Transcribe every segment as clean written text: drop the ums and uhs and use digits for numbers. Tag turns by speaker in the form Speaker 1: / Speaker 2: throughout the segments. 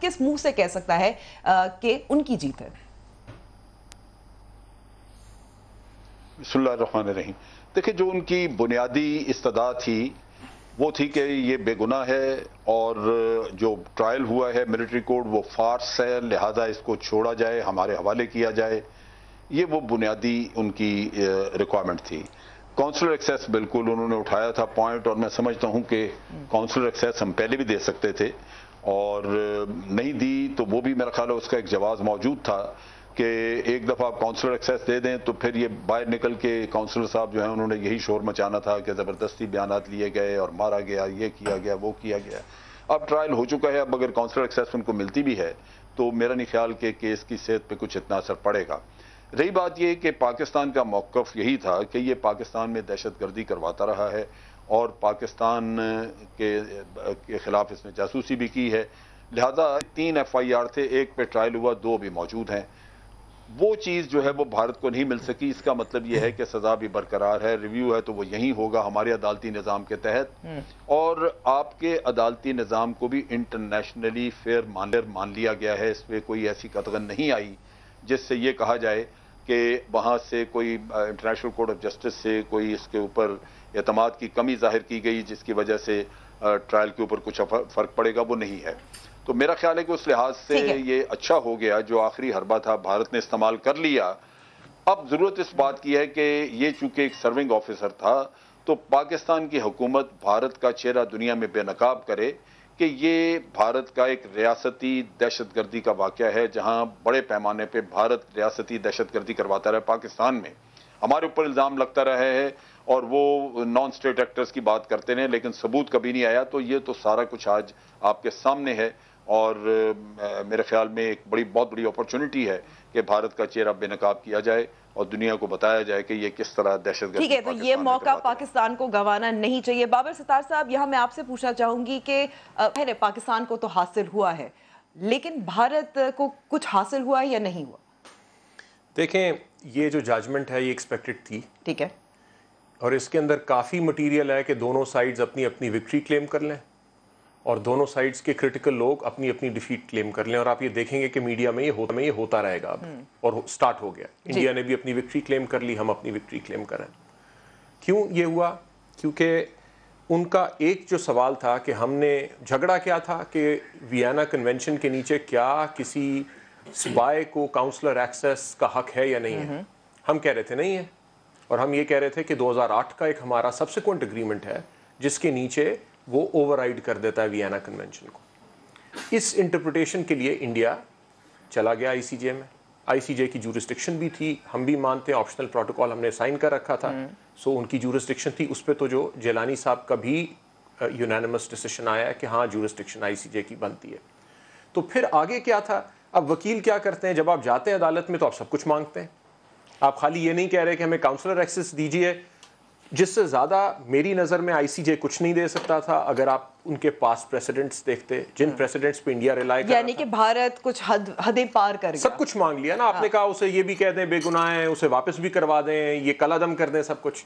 Speaker 1: کس منہ سے کہہ سکتا ہے کہ ان کی جیت ہے؟
Speaker 2: بسم اللہ الرحمن الرحیم. دیکھیں، جو ان کی بنیادی استدعا تھی وہ تھی کہ یہ بے گناہ ہے اور جو ٹرائل ہوا ہے ملٹری کوڈ وہ فارس ہے، لہذا اس کو چھوڑا جائے، ہمارے حوالے کیا جائے. یہ وہ بنیادی ان کی ریکوائرمنٹ تھی. کونسلر ایکسیس بالکل انہوں نے اٹھایا تھا پوائنٹ، اور میں سمجھتا ہوں کہ کونسلر ایکسیس ہم پہلے بھی دے سکتے تھے اور نہیں دی، تو وہ بھی میرا خیال ہے اس کا ایک جواز موجود تھا کہ ایک دفعہ آپ کونسلر ایکسیس دے دیں تو پھر یہ باہر نکل کے کونسلر صاحب جو ہیں انہوں نے یہی شور مچانا تھا کہ زبردستی بیانات لیے گئے اور مارا گیا، یہ کیا گیا، وہ کیا گیا. اب ٹرائل ہو چکا ہے، اب اگر کونسلر ایکسیس ان کو ملتی بھی ہے تو میرا نہیں خیال کہ کیس کی صحت پہ کچھ اتنا اثر پڑے گا. رہی بات یہ کہ پاکستان کا موقف یہی تھا کہ یہ پاکستان میں دہشت گردی کرواتا رہا ہے اور پاکستان کے خلاف اس نے جاسوسی بھی کی ہے. لہذا 3 FIR تھے، ایک پہ ٹرائل ہوا، 2 بھی موجود ہیں. وہ چیز جو ہے وہ بھارت کو نہیں مل سکی. اس کا مطلب یہ ہے کہ سزا بھی برقرار ہے، ریویو ہے تو وہ یہی ہوگا ہمارے عدالتی نظام کے تحت، اور آپ کے عدالتی نظام کو بھی انٹرنیشنلی فیئر مان لیا گیا ہے. اس پہ کوئی ایسی قطغن نہیں آئی جس سے یہ کہا جائے کہ وہاں سے کوئی انٹرنیشنل کورٹ آف جسٹس سے کوئی اس کے اوپر اعتماد کی کمی ظاہر کی گئی جس کی وجہ سے ٹرائل کے اوپر کچھ فرق پڑے گا. وہ نہیں ہے. تو میرا خیال ہے کہ اس لحاظ سے یہ اچھا ہو گیا، جو آخری حربہ تھا بھارت نے استعمال کر لیا. اب ضرورت اس بات کی ہے کہ یہ چونکہ ایک سرونگ آفیسر تھا تو پاکستان کی حکومت بھارت کا چہرہ دنیا میں بے نقاب کرے کہ یہ بھارت کا ایک ریاستی دہشت گردی کا واقعہ ہے، جہاں بڑے پیمانے پہ بھارت ریاستی دہشت گردی کرواتا رہا پاکستان میں. ہمارے اوپر الزام لگتا رہا ہے اور وہ نان اسٹیٹ ایکٹرز کی بات کرتے رہے لیکن ثبوت کبھی نہیں آیا. تو یہ تو سارا کچھ آج آپ کے سامنے ہے اور میرے خیال میں ایک بہت بڑی اپرچونٹی ہے کہ بھارت کا چہرہ بے نقاب کیا جائے اور دنیا کو بتایا جائے کہ یہ کس طرح دہشت گردی.
Speaker 1: ٹھیک ہے، تو یہ موقع پاکستان کو گنوانا نہیں چاہیے. بابر ستار صاحب، یہاں میں آپ سے پوچھنا چاہوں گی کہ پہلے پاکستان کو تو حاصل ہوا ہے لیکن بھارت کو کچھ حاصل ہوا ہے یا نہیں ہوا؟
Speaker 3: دیکھیں، یہ جو ججمنٹ ہے یہ ایکسپیکٹڈ تھی،
Speaker 1: ٹھیک ہے،
Speaker 3: اور اس کے اندر کافی مٹیریل ہے کہ دونوں سائیڈز اپنی اپنی وکٹری کلیم کر لیں اور دونوں سائیڈز کے کرٹیکل لوگ اپنی اپنی ڈیفیٹ کلیم کر لیں. اور آپ یہ دیکھیں گے کہ میڈیا میں یہ ہوتا رہے گا اب، اور سٹارٹ ہو گیا. انڈیا نے بھی اپنی وکٹری کلیم کر لی، ہم اپنی وکٹری کلیم کریں. کیوں یہ ہوا؟ کیونکہ ان کا ایک جو سوال تھا کہ ہم نے جھگڑا کیا تھا کہ ویانا کنونشن کے نیچے کیا کسی سپائی کو کاؤنسلر ایکسیس کا حق ہے یا نہیں ہے. ہم کہہ رہے تھے نہیں ہے، اور ہم یہ کہہ رہے تھے کہ 2008 کا ایک ہمارا سبسیکوینٹ اگریمنٹ ہے جس کے نیچے وہ اوور رائڈ کر دیتا ہے ویانا کنونشن کو. اس انٹرپریٹیشن کے لیے انڈیا چلا گیا ICJ میں. ICJ کی جورسڈکشن بھی تھی، ہم بھی مانتے ہیں، آپشنل پروٹوکول ہم نے سائن کر رکھا تھا، سو ان کی جورسڈکشن تھی. اس پہ تو جو جیلانی صاحب کا بھی یونانیمس ڈیسیشن آیا ہے کہ ہاں جورسڈکشن ICJ کی بنتی ہے. تو پھر آگے کیا تھا؟ اب وکیل کیا کرتے ہیں؟ جب آپ جاتے ہیں عدالت میں تو آپ سب کچھ مانگتے ہیں. آپ خالی یہ نہیں کہہ رہے کہ ہمیں کاؤنسلر ایکسیس دیجیے، جس سے زیادہ میری نظر میں ICJ کچھ نہیں دے سکتا تھا. اگر آپ ان کے پاس پریسیڈنٹس دیکھتے، جن پریسیڈنٹس پہ انڈیا ریلائی کر رہا تھا،
Speaker 1: یعنی کہ بھارت کچھ حدیں پار کر گیا،
Speaker 3: سب کچھ مانگ لیا نا. آپ نے کہا اسے یہ بھی کہہ دیں بے گناہ ہے، اسے واپس بھی کروا دیں، یہ کل عدم کر دیں سب کچھ.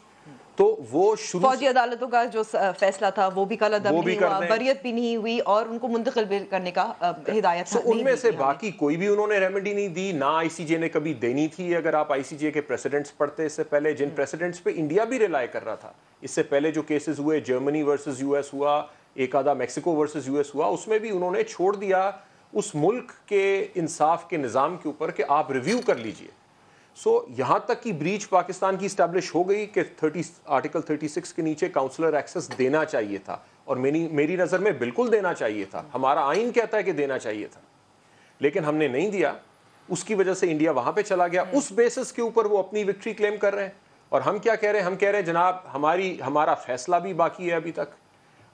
Speaker 3: تو وہ شروع
Speaker 1: فوجی عدالتوں کا جو فیصلہ تھا وہ بھی کل عدم نہیں ہوا، بریت بھی نہیں ہوئی اور ان کو منتقل بھی کرنے کا ہدایت
Speaker 3: تھا. ان میں سے باقی کوئی بھی انہوں نے ریمیڈی نہیں دی، نہ ICJ نے کبھی دینی تھی. اگر آپ ICJ کے پریسیڈنٹس پڑھتے اس سے پہلے، جن پریسیڈنٹس پہ انڈیا بھی ریلائی کر رہا تھا، اس سے پہلے جو کیسز ہوئے، جرمنی ورسز US ہوا، ایک آدھا میکسیکو ورسز US ہوا، اس میں بھی انہوں نے چھوڑ دیا اس ملک کے انصاف کے نظام کے اوپر کہ آپ ریویو کر لیجئے. سو یہاں تک کی بریچ پاکستان کی اسٹیبلش ہو گئی کہ آرٹیکل 36 کے نیچے کاؤنسلر ایکسیس دینا چاہیے تھا، اور میری نظر میں بالکل دینا چاہیے تھا. ہمارا آئین کہتا ہے کہ دینا چاہیے تھا، لیکن ہم نے نہیں دیا. اس کی وجہ سے انڈیا وہاں پہ چلا گیا. اس بیسس کے اوپر وہ اپنی وکٹری کلیم کر رہے ہیں. اور ہم کیا کہہ رہے ہیں؟ ہم کہہ رہے ہیں جناب ہمارا فیصلہ بھی باقی ہے ابھی تک.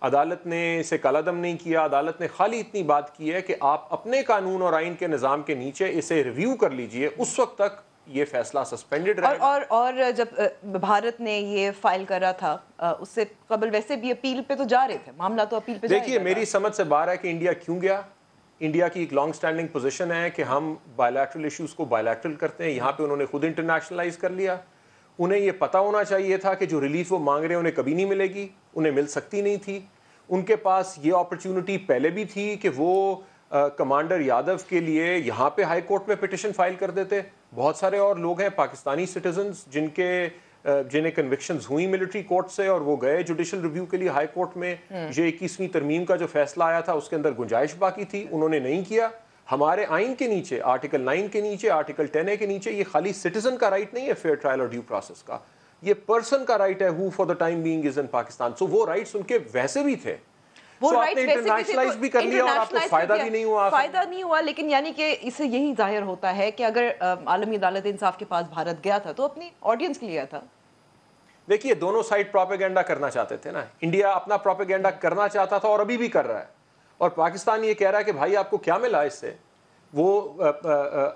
Speaker 3: عدالت نے اسے کل عدم نہیں کیا. عدالت نے خالی اتنی بات کی ہے کہ آپ اپنے قانون اور آئین کے نظام کے نیچے اسے ریویو کر لیجئے. اس وقت تک یہ فیصلہ سسپینڈڈ رہے گا.
Speaker 1: اور جب بھارت نے یہ فائل کرا تھا اس سے قبل ویسے بھی اپیل پہ تو جا رہے تھے، معاملہ تو اپیل پہ جائے گا.
Speaker 3: دیکھیے، میری سمجھ سے باہر ہے کہ انڈیا کیوں گیا. انڈیا کی ایک لانگ سٹینڈنگ پوزیشن ہے کہ ہم بائیلیٹرل ایشوز کو بائیلیٹرل کرتے ہیں. یہاں پہ انہوں نے خود انٹرنیشنلائز کر لیا. انہیں یہ پتا ہونا چاہیے تھا کہ جو ریلیف وہ مانگ رہے ہیں انہیں کبھی نہیں ملے گی، انہیں مل سکتی نہیں تھی. ان کے پاس یہ اپرچونٹی پہلے بھی تھی کہ وہ کمانڈر یادو کے لیے یہاں پہ ہائی کورٹ میں پٹیشن فائل کر دیتے. بہت سارے اور لوگ ہیں پاکستانی سٹیزنز جنہیں کنوکشنز ہوئی ملٹری کورٹ سے اور وہ گئے جوڈیشل ریویو کے لیے ہائی کورٹ میں. یہ 21ویں ترمیم کا جو فیصلہ آیا تھا اس کے اندر گنجائش باقی تھی, انہوں نے نہیں کیا. ہمارے آئین کے نیچے آرٹیکل 9 کے نیچے آرٹیکل 10A کے نیچے یہ خالی سٹیزن کا رائٹ نہیں ہے فیئر ٹرائل اور ڈیو پروسیس کا, یہ پرسن کا رائٹ ہے who for the time being is in Pakistan. سو وہ رائٹس ان کے ویسے بھی تھے,
Speaker 1: وہ
Speaker 3: آپ نے انٹرنیشنلائز بھی کر لیا اور آپ کو فائدہ بھی نہیں ہوا.
Speaker 1: فائدہ نہیں ہوا, لیکن یعنی کہ اس سے یہی ظاہر ہوتا ہے کہ اگر عالمی عدالت انصاف کے پاس بھارت گیا تھا تو اپنی آڈینس کے لیے تھا.
Speaker 3: دیکھیے دونوں سائڈ پروپیگنڈا کرنا چاہتے تھے نا. انڈیا اپنا پروپیگنڈا کرنا چاہتا تھا اور ابھی بھی کر رہا ہے, اور پاکستان یہ کہہ رہا ہے کہ بھائی آپ کو کیا ملا اس سے. وہ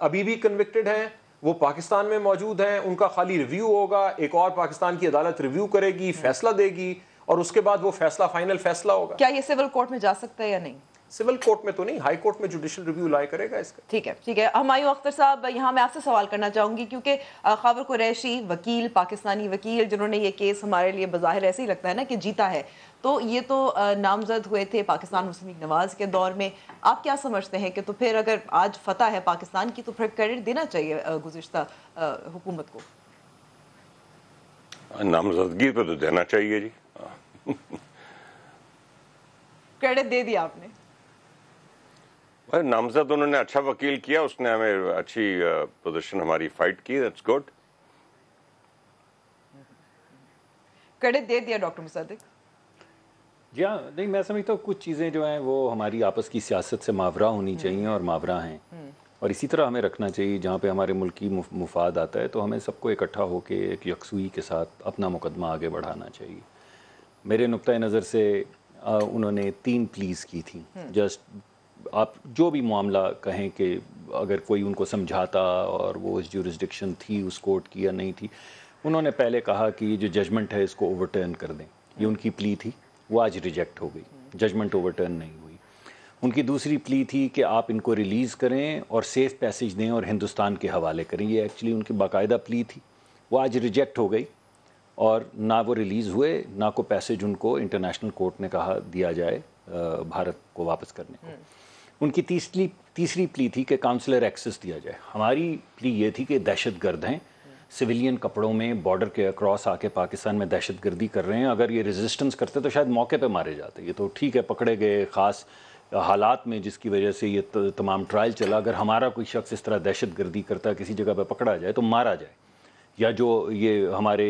Speaker 3: ابھی بھی کنوکٹڈ ہیں, وہ پاکستان میں موجود ہیں, ان کا خالی ریویو ہوگا, ایک اور پاکستان کی عدالت ریویو کرے گی, فیصلہ دے گی, اور اس کے بعد وہ فیصلہ فائنل فیصلہ ہوگا.
Speaker 1: کیا یہ سول کورٹ میں جا سکتا ہے یا نہیں؟
Speaker 3: سول کورٹ میں تو نہیں, ہائی کورٹ میں جوڈیشل ریویو لائے کرے گا اس کا.
Speaker 1: ٹھیک ہے, ٹھیک ہے. ہمایوں اختر صاحب, یہاں میں آپ سے سوال کرنا چاہوں گی کیونکہ خاور قریشی وکیل, پاکستانی وکیل جنہوں نے یہ کیس ہمارے لیے بظاہر ایسے ہی لگتا ہے نا کہ جیتا ہے, تو یہ تو نامزد ہوئے تھے پاکستان مسلم لیگ نواز کے دور میں. آپ کیا سمجھتے ہیں کہ تو پھر اگر آج فتح ہے پاکستان کی تو پھر کریڈٹ دینا چاہیے گزشتہ حکومت کو؟
Speaker 4: نامزدگی پہ تو دینا چاہیے جی.
Speaker 1: کریڈٹ دے دیا آپ نے.
Speaker 4: نامزد انہوں نے اچھا وکیل کیا, اس نے ہمیں اچھی پوزیشن ہماری فائٹ کی, دیٹس گڈ.
Speaker 1: کریڈٹ دے دیا ڈاکٹر مصدق.
Speaker 5: جی ہاں, نہیں میں سمجھتا ہوں کچھ چیزیں جو ہیں وہ ہماری آپس کی سیاست سے ماورا ہونی چاہیے اور ماورا ہیں, اور اسی طرح ہمیں رکھنا چاہیے. جہاں پہ ہمارے ملکی مفاد آتا ہے تو ہمیں سب کو اکٹھا ہو کے ایک یکسوئی کے ساتھ اپنا مقدمہ آگے بڑھانا چاہیے. میرے نقطۂ نظر سے انہوں نے 3 پلیز کی تھیں. جسٹ آپ جو بھی معاملہ کہیں کہ اگر کوئی ان کو سمجھاتا اور وہ اس جورسڈکشن تھی اس کورٹ کی یا نہیں تھی, انہوں نے پہلے کہا کہ یہ جو ججمنٹ ہے اس کو اوور ٹرن کر دیں. یہ ان کی پلی تھی, وہ آج ریجیکٹ ہو گئی, ججمنٹ اوور ٹرن نہیں ہوئی. ان کی دوسری پلی تھی کہ آپ ان کو ریلیز کریں اور سیف پیسیج دیں اور ہندوستان کے حوالے کریں. یہ ایکچولی ان کی باقاعدہ پلی تھی, وہ آج ریجیکٹ ہو گئی, اور نہ وہ ریلیز ہوئے نہ کو پیسیج ان کو انٹرنیشنل کورٹ نے کہا دیا جائے بھارت کو واپس کرنے کو. ان کی تیسری پلی تھی کہ کاؤنسلر ایکسس دیا جائے. ہماری پلی یہ تھی کہ دہشت گرد ہیں, سویلین کپڑوں میں بارڈر کے اکراس آ کے پاکستان میں دہشت گردی کر رہے ہیں. اگر یہ ریزسٹنس کرتے تو شاید موقع پہ مارے جاتے. یہ تو ٹھیک ہے پکڑے گئے خاص حالات میں جس کی وجہ سے یہ تمام ٹرائل چلا. اگر ہمارا کوئی شخص اس طرح دہشت گردی کرتا ہے کسی جگہ پہ پکڑا جائے تو مارا جائے. یا جو یہ ہمارے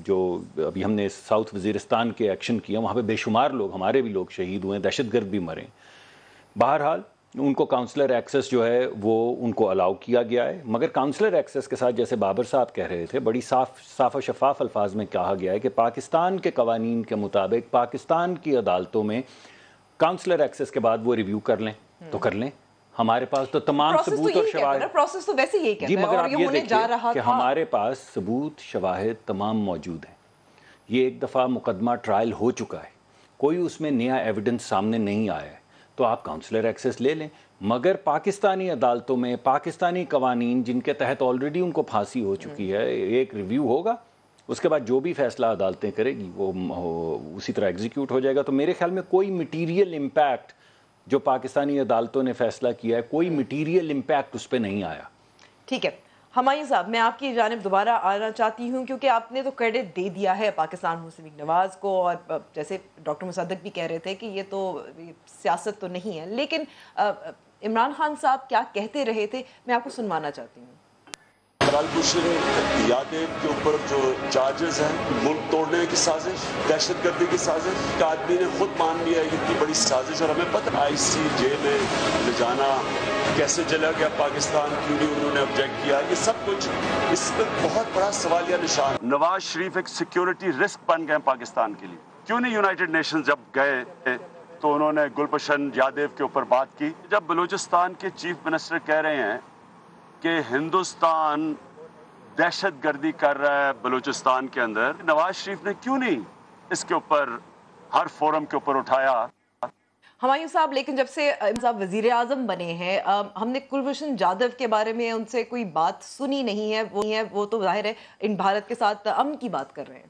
Speaker 5: جو ابھی ہم نے ساؤتھ وزیرستان کے ایکشن کیا وہاں پہ بے شمار لوگ ہمارے بھی لوگ شہید ہوئے ہیں, دہشت گرد بھی مرے. بہرحال ان کو کاؤنسلر ایکسس جو ہے وہ ان کو الاؤ کیا گیا ہے, مگر کاؤنسلر ایکسس کے ساتھ جیسے بابر صاحب کہہ رہے تھے بڑی صاف و شفاف الفاظ میں کہا گیا ہے کہ پاکستان کے قوانین کے مطابق پاکستان کی عدالتوں میں کاؤنسلر ایکسس کے بعد وہ ریویو کر لیں تو کر لیں. ہمارے پاس تو تمام ثبوت اور شواہد,
Speaker 1: پروسیس تو ویسے یہی
Speaker 5: جی مگر آپ یہ دیکھیے کہ ہمارے پاس ثبوت شواہد تمام موجود ہیں. یہ ایک دفعہ مقدمہ ٹرائل ہو چکا ہے, کوئی اس میں نیا ایویڈنس سامنے نہیں آیا ہے, تو آپ کاؤنسلر ایکسس لے لیں. مگر پاکستانی عدالتوں میں پاکستانی قوانین جن کے تحت آلریڈی ان کو پھانسی ہو چکی ہے, ایک ریویو ہوگا, اس کے بعد جو بھی فیصلہ عدالتیں کرے گی وہ اسی طرح ایگزیکیوٹ ہو جائے گا. تو میرے خیال میں کوئی مٹیریل امپیکٹ جو پاکستانی عدالتوں نے فیصلہ کیا ہے کوئی مٹیریل امپیکٹ اس پہ نہیں آیا.
Speaker 1: ٹھیک ہے ہمایوں صاحب, میں آپ کی جانب دوبارہ آنا چاہتی ہوں کیونکہ آپ نے تو کریڈٹ دے دیا ہے پاکستان مسلم لیگ نواز کو, اور جیسے ڈاکٹر مصدق بھی کہہ رہے تھے کہ یہ تو سیاست تو نہیں ہے, لیکن عمران خان صاحب کیا کہتے رہے تھے میں آپ کو سنوانا چاہتی ہوں.
Speaker 6: یادیو کے اوپر جو چارجز ہیں, ملک توڑنے کی سازش, دہشت گردی کی سازش, کہ آدمی نے خود مان لیا یہ اتنی بڑی سازش, اور ہمیں پتہ ICJ میں لے جانا کیسے چلا گیا پاکستان, کیوں نہیں انہوں نے آبجیکٹ کیا, یہ سب کچھ اس پر بہت بڑا سوالیہ نشان. نواز شریف ایک سیکیورٹی رسک بن گئے پاکستان کے لیے. کیوں نہیں یونائٹڈ نیشنز جب گئے تو انہوں نے گلبشن یادیو کے اوپر بات کی. جب بلوچستان کے چیف منسٹر کہہ رہے ہیں کہ ہندوستان دہشت گردی کر رہا ہے بلوچستان کے اندر, نواز شریف نے کیوں نہیں اس کے اوپر ہر فورم کے اوپر اٹھایا.
Speaker 1: ہمایوں صاحب لیکن جب سے صاحب وزیر اعظم بنے ہیں ہم نے کلبھوشن جادو کے بارے میں ان سے کوئی بات سنی نہیں ہے. وہ تو ظاہر ہے ان بھارت کے ساتھ امن کی بات کر رہے ہیں.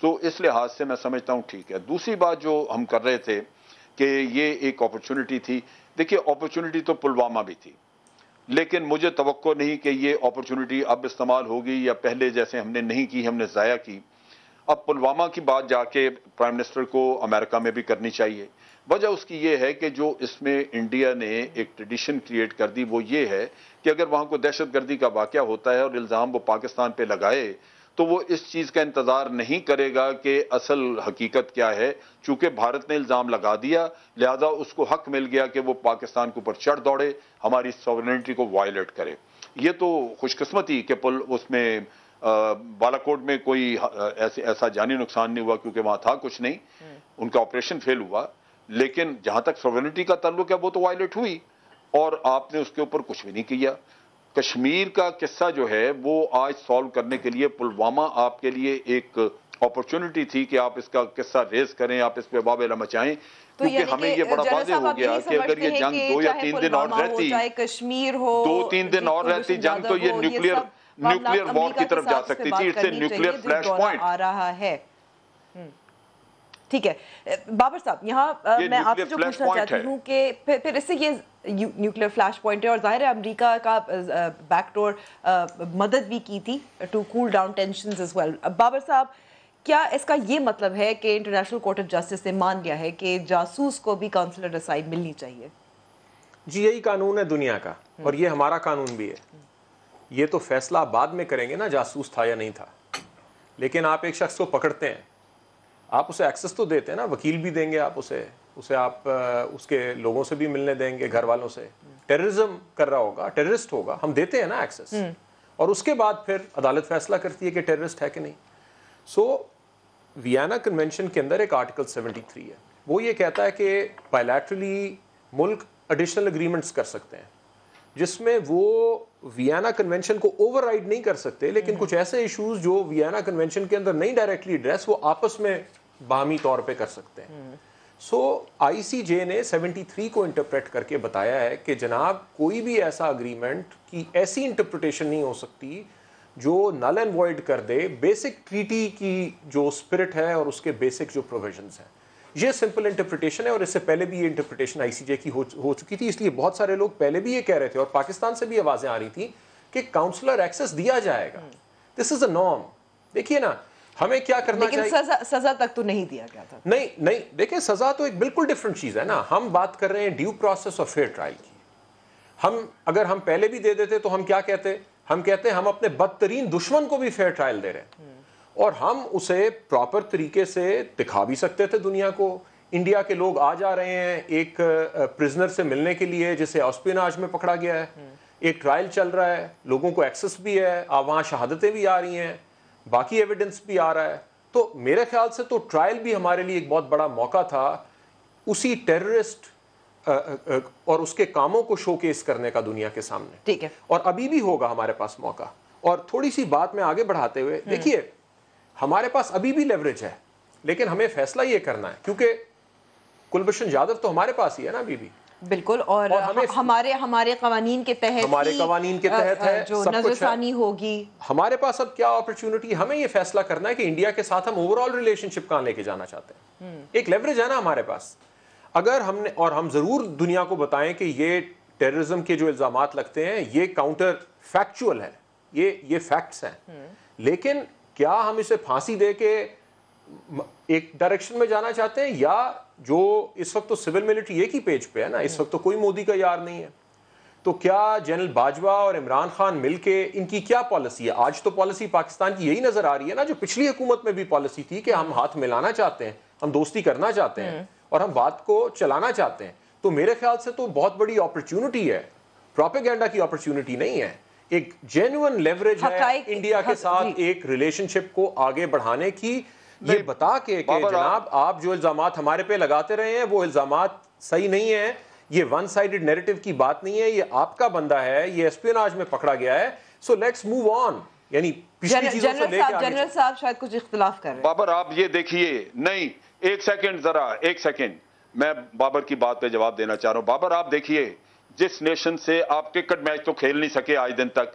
Speaker 2: تو اس لحاظ سے میں سمجھتا ہوں ٹھیک ہے. دوسری بات جو ہم کر رہے تھے کہ یہ ایک اپرچونٹی تھی. دیکھیے اپرچونٹی تو پلوامہ بھی تھی، لیکن مجھے توقع نہیں کہ یہ اپرچونٹی اب استعمال ہوگی یا پہلے جیسے ہم نے نہیں کی، ہم نے ضائع کی. اب پلوامہ کی بات جا کے پرائم منسٹر کو امریکہ میں بھی کرنی چاہیے. وجہ اس کی یہ ہے کہ جو اس میں انڈیا نے ایک ٹریڈیشن کریٹ کر دی وہ یہ ہے کہ اگر وہاں کو دہشت گردی کا واقعہ ہوتا ہے اور الزام وہ پاکستان پہ لگائے تو وہ اس چیز کا انتظار نہیں کرے گا کہ اصل حقیقت کیا ہے. چونکہ بھارت نے الزام لگا دیا لہذا اس کو حق مل گیا کہ وہ پاکستان کے اوپر چڑھ دوڑے، ہماری سوورنٹی کو وائلیٹ کرے. یہ تو خوش قسمتی کہ اس میں بالاکوٹ میں کوئی ایسا جانی نقصان نہیں ہوا کیونکہ وہاں تھا کچھ نہیں، ان کا آپریشن فیل ہوا. لیکن جہاں تک سوورنٹی کا تعلق ہے وہ تو وائلیٹ ہوئی اور آپ نے اس کے اوپر کچھ بھی نہیں کیا. کشمیر کا قصہ جو ہے وہ آج سالو کرنے کے لیے پلوامہ آپ کے لیے ایک اپرچونٹی تھی کہ آپ اس کا قصہ ریز کریں، آپ اس پہ واویلا مچائیں. کیونکہ ہمیں یہ بڑا واضح ہو گیا کہ اگر یہ جنگ 2 یا 3 دن اور رہتی، 2-3 دن اور رہتی جنگ تو یہ نیوکلیئر وار کی طرف جا سکتی تھی. اس سے نیوکلیئر فلیش پوائنٹ
Speaker 1: آ رہا ہے. ٹھیک ہے بابر صاحب، یہاں میں آپ سے جو پوچھنا چاہتی ہوں کہ پھر اس سے یہ نیوکلیئر فلیش پوائنٹ ہے اور ظاہر ہے امریکہ کا بیک ڈور مدد بھی کی تھی to cool down tensions as well. Babar صاحب، کیا اس کا یہ مطلب ہے کہ انٹرنیشنل کورٹ آف جسٹس نے مان لیا ہے کہ جاسوس کو بھی کانسولر اسائل ملنی چاہیے؟
Speaker 3: جی یہی قانون ہے دنیا کا اور یہ ہمارا قانون بھی ہے. یہ تو فیصلہ بعد میں کریں گے نا جاسوس تھا یا نہیں تھا، لیکن آپ ایک شخص کو پکڑتے ہیں، آپ اسے ایکسس تو دیتے ہیں نا، وکیل بھی دیں گے آپ اسے آپ اس کے لوگوں سے بھی ملنے دیں گے، گھر والوں سے. ٹیررزم کر رہا ہوگا، ٹیررسٹ ہوگا، ہم دیتے ہیں نا ایکسس، اور اس کے بعد پھر عدالت فیصلہ کرتی ہے کہ ٹیررسٹ ہے کہ نہیں. سو ویانا کنونشن کے اندر ایک آرٹیکل 73 ہے، وہ یہ کہتا ہے کہ بائیلیٹرلی ملک ایڈیشنل اگریمنٹس کر سکتے ہیں جس میں وہ ویانا کنونشن کو اوور رائڈ نہیں کر سکتے، لیکن کچھ ایسے ایشوز جو ویانا کنونشن کے اندر نہیں ڈائریکٹلی ایڈریس وہ آپس میں باہمی طور پہ کر سکتے ہیں. سو آئی سی جے نے 73 کو انٹرپریٹ کر کے بتایا ہے کہ جناب کوئی بھی ایسا اگریمنٹ کی ایسی انٹرپریٹیشن نہیں ہو سکتی جو نل اینڈ وائڈ کر دے بیسک ٹریٹی کی جو اسپرٹ ہے اور اس کے بیسک جو پروویژنز ہیں. یہ سمپل انٹرپریٹیشن ہے اور اس سے پہلے بھی یہ انٹرپریٹیشن آئی سی جے کی ہو چکی تھی. اس لیے بہت سارے لوگ پہلے بھی یہ کہہ رہے تھے اور پاکستان سے بھی آوازیں آ رہی تھیں کہ کاؤنسلر ایکسس دیا جائے گا. دس از اے نارم. دیکھیے نا ہمیں کیا کرنا چاہیے.
Speaker 1: لیکن سزا تک تو نہیں دیا گیا تھا.
Speaker 3: نہیں دیکھیں سزا تو ایک بالکل ڈفرنٹ چیز ہے نا. ہم بات کر رہے ہیں ڈیو پروسیس اور فیئر ٹرائل کی. اگر ہم پہلے بھی دے دیتے تو ہم کیا کہتے؟ ہم کہتے ہیں ہم اپنے بدترین دشمن کو بھی فیئر ٹرائل دے رہے ہیں اور ہم اسے پراپر طریقے سے دکھا بھی سکتے تھے دنیا کو. انڈیا کے لوگ آ جا رہے ہیں ایک پرزنر سے ملنے کے لیے جسے اسپیناج میں پکڑا گیا ہے، ایک ٹرائل چل رہا ہے، لوگوں کو ایکسس بھی ہے، وہاں شہادتیں بھی آ رہی ہیں، باقی ایویڈنس بھی آ رہا ہے. تو میرے خیال سے تو ٹرائل بھی ہمارے لیے ایک بہت بڑا موقع تھا اسی ٹیررسٹ اور اس کے کاموں کو شو کیس کرنے کا دنیا کے سامنے.
Speaker 1: ٹھیک ہے.
Speaker 3: اور ابھی بھی ہوگا ہمارے پاس موقع. اور تھوڑی سی بات میں آگے بڑھاتے ہوئے دیکھیے ہمارے پاس ابھی بھی لیوریج ہے لیکن ہمیں فیصلہ یہ کرنا ہے کیونکہ کلبھوشن جادو تو ہمارے پاس ہی ہے نا ابھی بھی.
Speaker 1: بالکل. اور ہمارے قوانین کے تحت ہے جو نظر ثانی ہوگی.
Speaker 3: ہمارے پاس اب کیا اپرچونٹی، ہمیں یہ فیصلہ کرنا ہے کہ انڈیا کے ساتھ ہم اوور آل ریلیشن شپ کہاں لے کے جانا چاہتے ہیں. ایک لیوریج ہے نا ہمارے پاس. اگر ہم نے اور ہم ضرور دنیا کو بتائیں کہ یہ ٹیررزم کے جو الزامات لگتے ہیں یہ کاؤنٹر فیکچول ہے، یہ فیکٹس ہیں، لیکن کیا ہم اسے پھانسی دے کے ایک ڈائریکشن میں جانا چاہتے ہیں یا جو اس وقت تو سول ملٹری ایک ہی پیج پہ ہے نا، اس وقت تو کوئی مودی کا یار نہیں ہے. تو کیا جنرل باجوہ اور عمران خان مل کے ان کی کیا پالیسی ہے؟ آج تو پالیسی پاکستان کی یہی نظر آ رہی ہے نا جو پچھلی حکومت میں بھی پالیسی تھی کہ ہم ہاتھ ملانا چاہتے ہیں، ہم دوستی کرنا چاہتے ہیں اور ہم بات کو چلانا چاہتے ہیں. تو میرے خیال سے تو بہت بڑی اپرچونٹی ہے، پروپیگنڈا کی اپرچونٹی نہیں ہے، ایک جینوئن لیوریج ہے انڈیا کے ساتھ ایک ریلیشن شپ کو آگے بڑھانے کی. یہ بتا کے کہ جناب آپ جو الزامات ہمارے پہ لگاتے رہے ہیں وہ الزامات صحیح نہیں ہیں، یہ ون سائیڈڈ نیریٹو کی بات نہیں ہے، یہ آپ کا بندہ ہے، یہ اسپیناج میں پکڑا گیا ہے، سو لیٹس موو آن. یعنی پچھلی چیزوں سے لے کے آگے.
Speaker 1: جنرل صاحب شاید کچھ اختلاف کر رہے ہیں.
Speaker 2: بابر آپ یہ دیکھیے، نہیں ایک سیکنڈ میں بابر کی بات پہ جواب دینا چاہ رہا ہوں. بابر آپ دیکھیے جس نیشن سے آپ کرکٹ میچ تو کھیل نہیں سکے آج دن تک،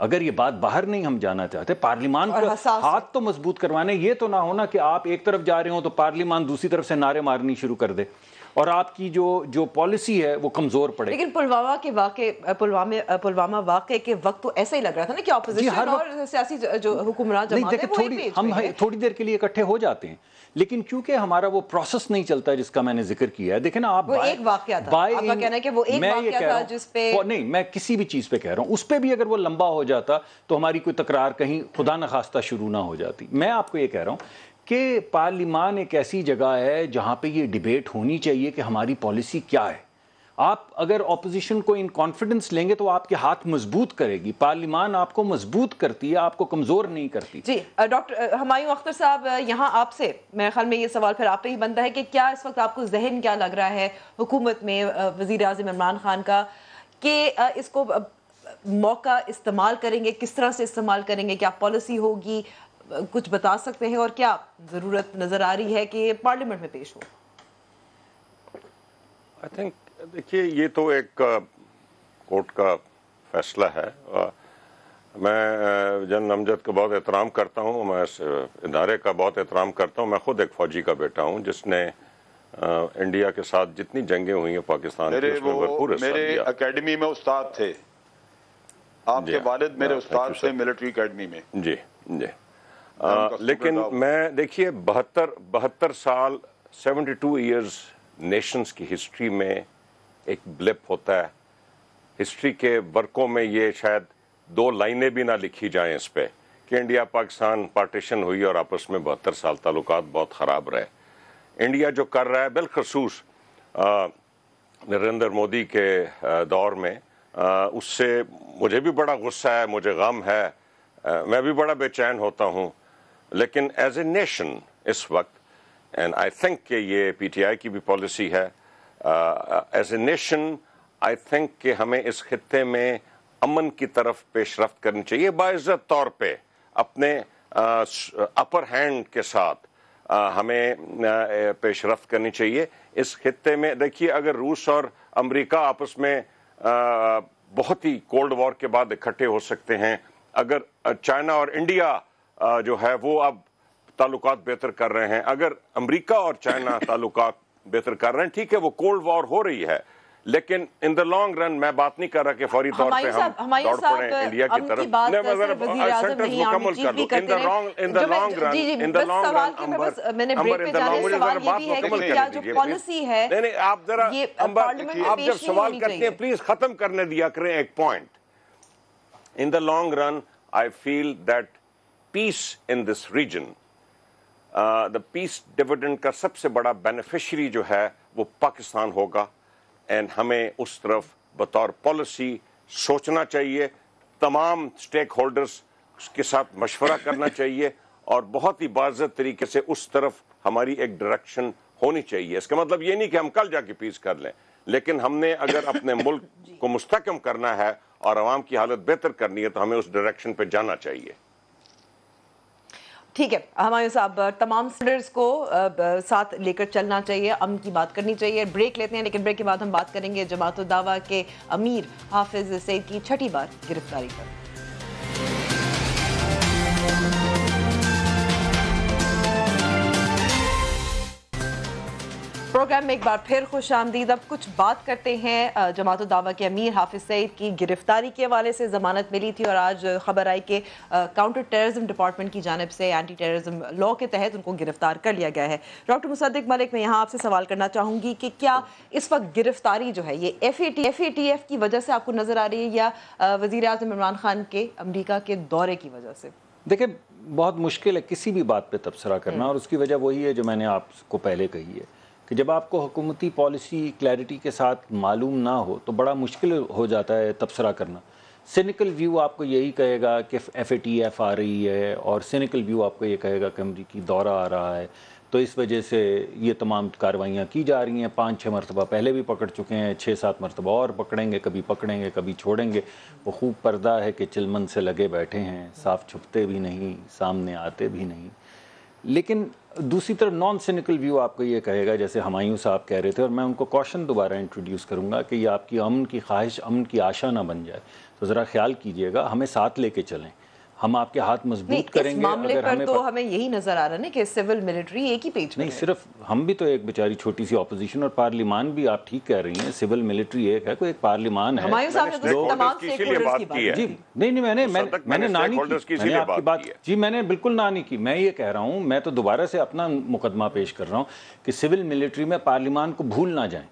Speaker 5: اگر یہ بات باہر نہیں ہم جانا چاہتے، پارلیمان کو ہاتھ تو مضبوط کروانے، یہ تو نہ ہونا کہ آپ ایک طرف جا رہے ہوں تو پارلیمان دوسری طرف سے نعرے مارنی شروع کر دے اور آپ کی جو پالیسی ہے وہ کمزور پڑے.
Speaker 1: لیکن پلوامہ واقعے کے وقت تو ایسا ہی لگ رہا تھا نا کہ اپوزیشن اور سیاسی جو حکمران جماعت ہے
Speaker 5: ہم تھوڑی دیر کے لیے اکٹھے ہو جاتے ہیں، لیکن کیونکہ ہمارا وہ پروسیس نہیں چلتا جس کا میں نے ذکر کیا ہے. دیکھیں نا، آپ
Speaker 1: وہ ایک واقعہ تھا، آپ کا کہنا ہے کہ وہ ایک واقعہ تھا جس پہ
Speaker 5: نہیں، میں کسی بھی چیز پہ کہہ رہا ہوں، اس پہ بھی اگر وہ لمبا ہو جاتا تو ہماری کوئی تکرار کہیں خدا نخواستہ شروع نہ ہو جاتی. میں آپ کو یہ کہہ رہا ہوں کہ پارلیمان ایک ایسی جگہ ہے جہاں پہ یہ ڈیبیٹ ہونی چاہیے کہ ہماری پالیسی کیا ہے. آپ اگر اپوزیشن کو ان کانفیڈنس لیں گے تو آپ کے ہاتھ مضبوط کرے گی. پارلیمان آپ کو مضبوط کرتی ہے، آپ کو کمزور نہیں کرتی.
Speaker 1: جی ڈاکٹر ہمایوں اختر صاحب، یہاں آپ سے میرے خیال میں یہ سوال پھر آپ پہ ہی بنتا ہے کہ کیا اس وقت آپ کو ذہن کیا لگ رہا ہے حکومت میں وزیر اعظم عمران خان کا کہ اس کو موقع استعمال کریں گے، کس طرح سے استعمال کریں گے، کیا پالیسی ہوگی، کچھ بتا سکتے ہیں، اور کیا ضرورت نظر آ رہی ہے کہ پارلیمنٹ میں پیش ہو؟
Speaker 4: آئی تھنک دیکھیے، یہ تو ایک کورٹ کا فیصلہ ہے. میں جنرل امجد کا بہت احترام کرتا ہوں، میں اس ادارے کا بہت احترام کرتا ہوں. میں خود ایک فوجی کا بیٹا ہوں جس نے انڈیا کے ساتھ جتنی جنگیں ہوئی ہیں پاکستان کی، اس میں بھرپور حصہ
Speaker 2: میرے
Speaker 4: لیا.
Speaker 2: اکیڈمی میں استاد تھے، آپ کے والد میرے استاد تھے ملٹری اکیڈمی میں.
Speaker 4: جی جی. لیکن میں دیکھیے 72 سال 72 ایئرز نیشنز کی ہسٹری میں ایک بلپ ہوتا ہے. ہسٹری کے ورقوں میں یہ شاید 2 لائنیں بھی نہ لکھی جائیں اس پہ کہ انڈیا پاکستان پارٹیشن ہوئی اور آپس میں 72 سال تعلقات بہت خراب رہے. انڈیا جو کر رہا ہے، بالخصوص نریندر مودی کے دور میں، اس سے مجھے بھی بڑا غصہ ہے، مجھے غم ہے، میں بھی بڑا بے چین ہوتا ہوں. لیکن ایز اے نیشن اس وقت، اینڈ آئی تھنک کہ یہ پی ٹی آئی کی بھی پالیسی ہے، as a nation I think کہ ہمیں اس خطے میں امن کی طرف پیش رفت کرنی چاہیے، باعزت طور پہ اپنے اپر ہینڈ کے ساتھ ہمیں پیش رفت کرنی چاہیے اس خطے میں. دیکھیے، اگر روس اور امریکہ آپس میں بہت ہی کولڈ وار کے بعد اکٹھے ہو سکتے ہیں، اگر چائنا اور انڈیا جو ہے وہ اب تعلقات بہتر کر رہے ہیں، اگر امریکہ اور چائنا تعلقات بہتر کر رہے ہیں، ٹھیک ہے، وہ کولڈ وار ہو رہی ہے، لیکن ان دا لانگ رن میں بات نہیں کر رہا کہ فوری طور پہ ہم دوڑ پڑیں انڈیا کی طرف. آپ جب سوال کرتے ہیں پلیز ختم کرنے دیا کریں ایک point. In the long run I feel that peace in this region, the peace dividend کا سب سے بڑا بینیفیشری جو ہے وہ پاکستان ہوگا. اینڈ ہمیں اس طرف بطور پالیسی سوچنا چاہیے، تمام سٹیک ہولڈرز کے ساتھ مشورہ کرنا چاہیے اور بہت ہی باضابطہ طریقے سے اس طرف ہماری ایک ڈائریکشن ہونی چاہیے. اس کا مطلب یہ نہیں کہ ہم کل جا کے پیس کر لیں، لیکن ہم نے اگر اپنے ملک کو مستحکم کرنا ہے اور عوام کی حالت بہتر کرنی ہے تو ہمیں اس ڈائریکشن پہ جانا چاہیے.
Speaker 1: ٹھیک ہے ہمایوں صاحب، تمام سٹیٹس کو ساتھ لے کر چلنا چاہیے، امن کی بات کرنی چاہیے. بریک لیتے ہیں، لیکن بریک کے بعد ہم بات کریں گے جماعت الدعوہ کے امیر حافظ سعید کی 6ٹھی بار گرفتاری پر. پروگرام میں ایک بار پھر خوش آمدید. اب کچھ بات کرتے ہیں جماعت الدعوہ کے امیر حافظ سعید کی گرفتاری کے حوالے سے. ضمانت ملی تھی اور آج خبر آئی کہ کاؤنٹر ٹیررزم ڈپارٹمنٹ کی جانب سے اینٹی ٹیررزم لاء کے تحت ان کو گرفتار کر لیا گیا ہے. ڈاکٹر مصدق ملک، میں یہاں آپ سے سوال کرنا چاہوں گی کہ کیا اس وقت گرفتاری جو ہے یہ ایف اے ٹی ایف کی وجہ سے آپ کو نظر آ رہی ہے یا وزیر اعظم عمران خان کے امریکہ کے دورے کی وجہ سے؟
Speaker 5: دیکھیں، بہت مشکل ہے کسی بھی بات پہ تبصرہ کرنا، اور اس کی وجہ وہی ہے جو میں نے آپ کو پہلے کہی ہے کہ جب آپ کو حکومتی پالیسی کلیئرٹی کے ساتھ معلوم نہ ہو تو بڑا مشکل ہو جاتا ہے تبصرہ کرنا. سینیکل ویو آپ کو یہی کہے گا کہ ایف اے ٹی ایف آ رہی ہے، اور سینیکل ویو آپ کو یہ کہے گا کہ امریکی دورہ آ رہا ہے، تو اس وجہ سے یہ تمام کارروائیاں کی جا رہی ہیں. 5-6 مرتبہ پہلے بھی پکڑ چکے ہیں، 6-7 مرتبہ اور پکڑیں گے، کبھی پکڑیں گے کبھی چھوڑیں گے. وہ خوب پردہ ہے کہ چلمن سے لگے بیٹھے ہیں، صاف چھپتے بھی نہیں، سامنے آتے بھی نہیں. لیکن دوسری طرف نان سینیکل ویو آپ کو یہ کہے گا، جیسے ہمایوں صاحب کہہ رہے تھے، اور میں ان کو کوشن دوبارہ انٹروڈیوس کروں گا کہ یہ آپ کی امن کی خواہش، امن کی آشا نہ بن جائے. تو ذرا خیال کیجئے گا، ہمیں ساتھ لے کے چلیں، ہم آپ کے ہاتھ مضبوط کریں گے.
Speaker 1: معاملے پر تو ہمیں یہی نظر آ رہا ہے نا کہ سول ملٹری ایک ہی پیج
Speaker 5: نہیں، صرف ہم بھی تو ایک بیچاری چھوٹی سی اپوزیشن، اور پارلیمان بھی آپ ٹھیک کہہ رہی ہیں، سول ملٹری ایک ہے، کوئی ایک پارلیمان ہے.
Speaker 1: ہمایوں صاحب نے تو تمام اسٹیک ہولڈرز کی بات کی ہے.
Speaker 5: جی نہیں میں نے نہ نہیں کی، میں نے آپ کی بات جی میں نے بالکل نہ نہیں کی. میں یہ کہہ رہا ہوں، میں تو دوبارہ سے اپنا مقدمہ پیش کر رہا ہوں کہ سول ملٹری میں پارلیمان کو بھول نہ جائیں.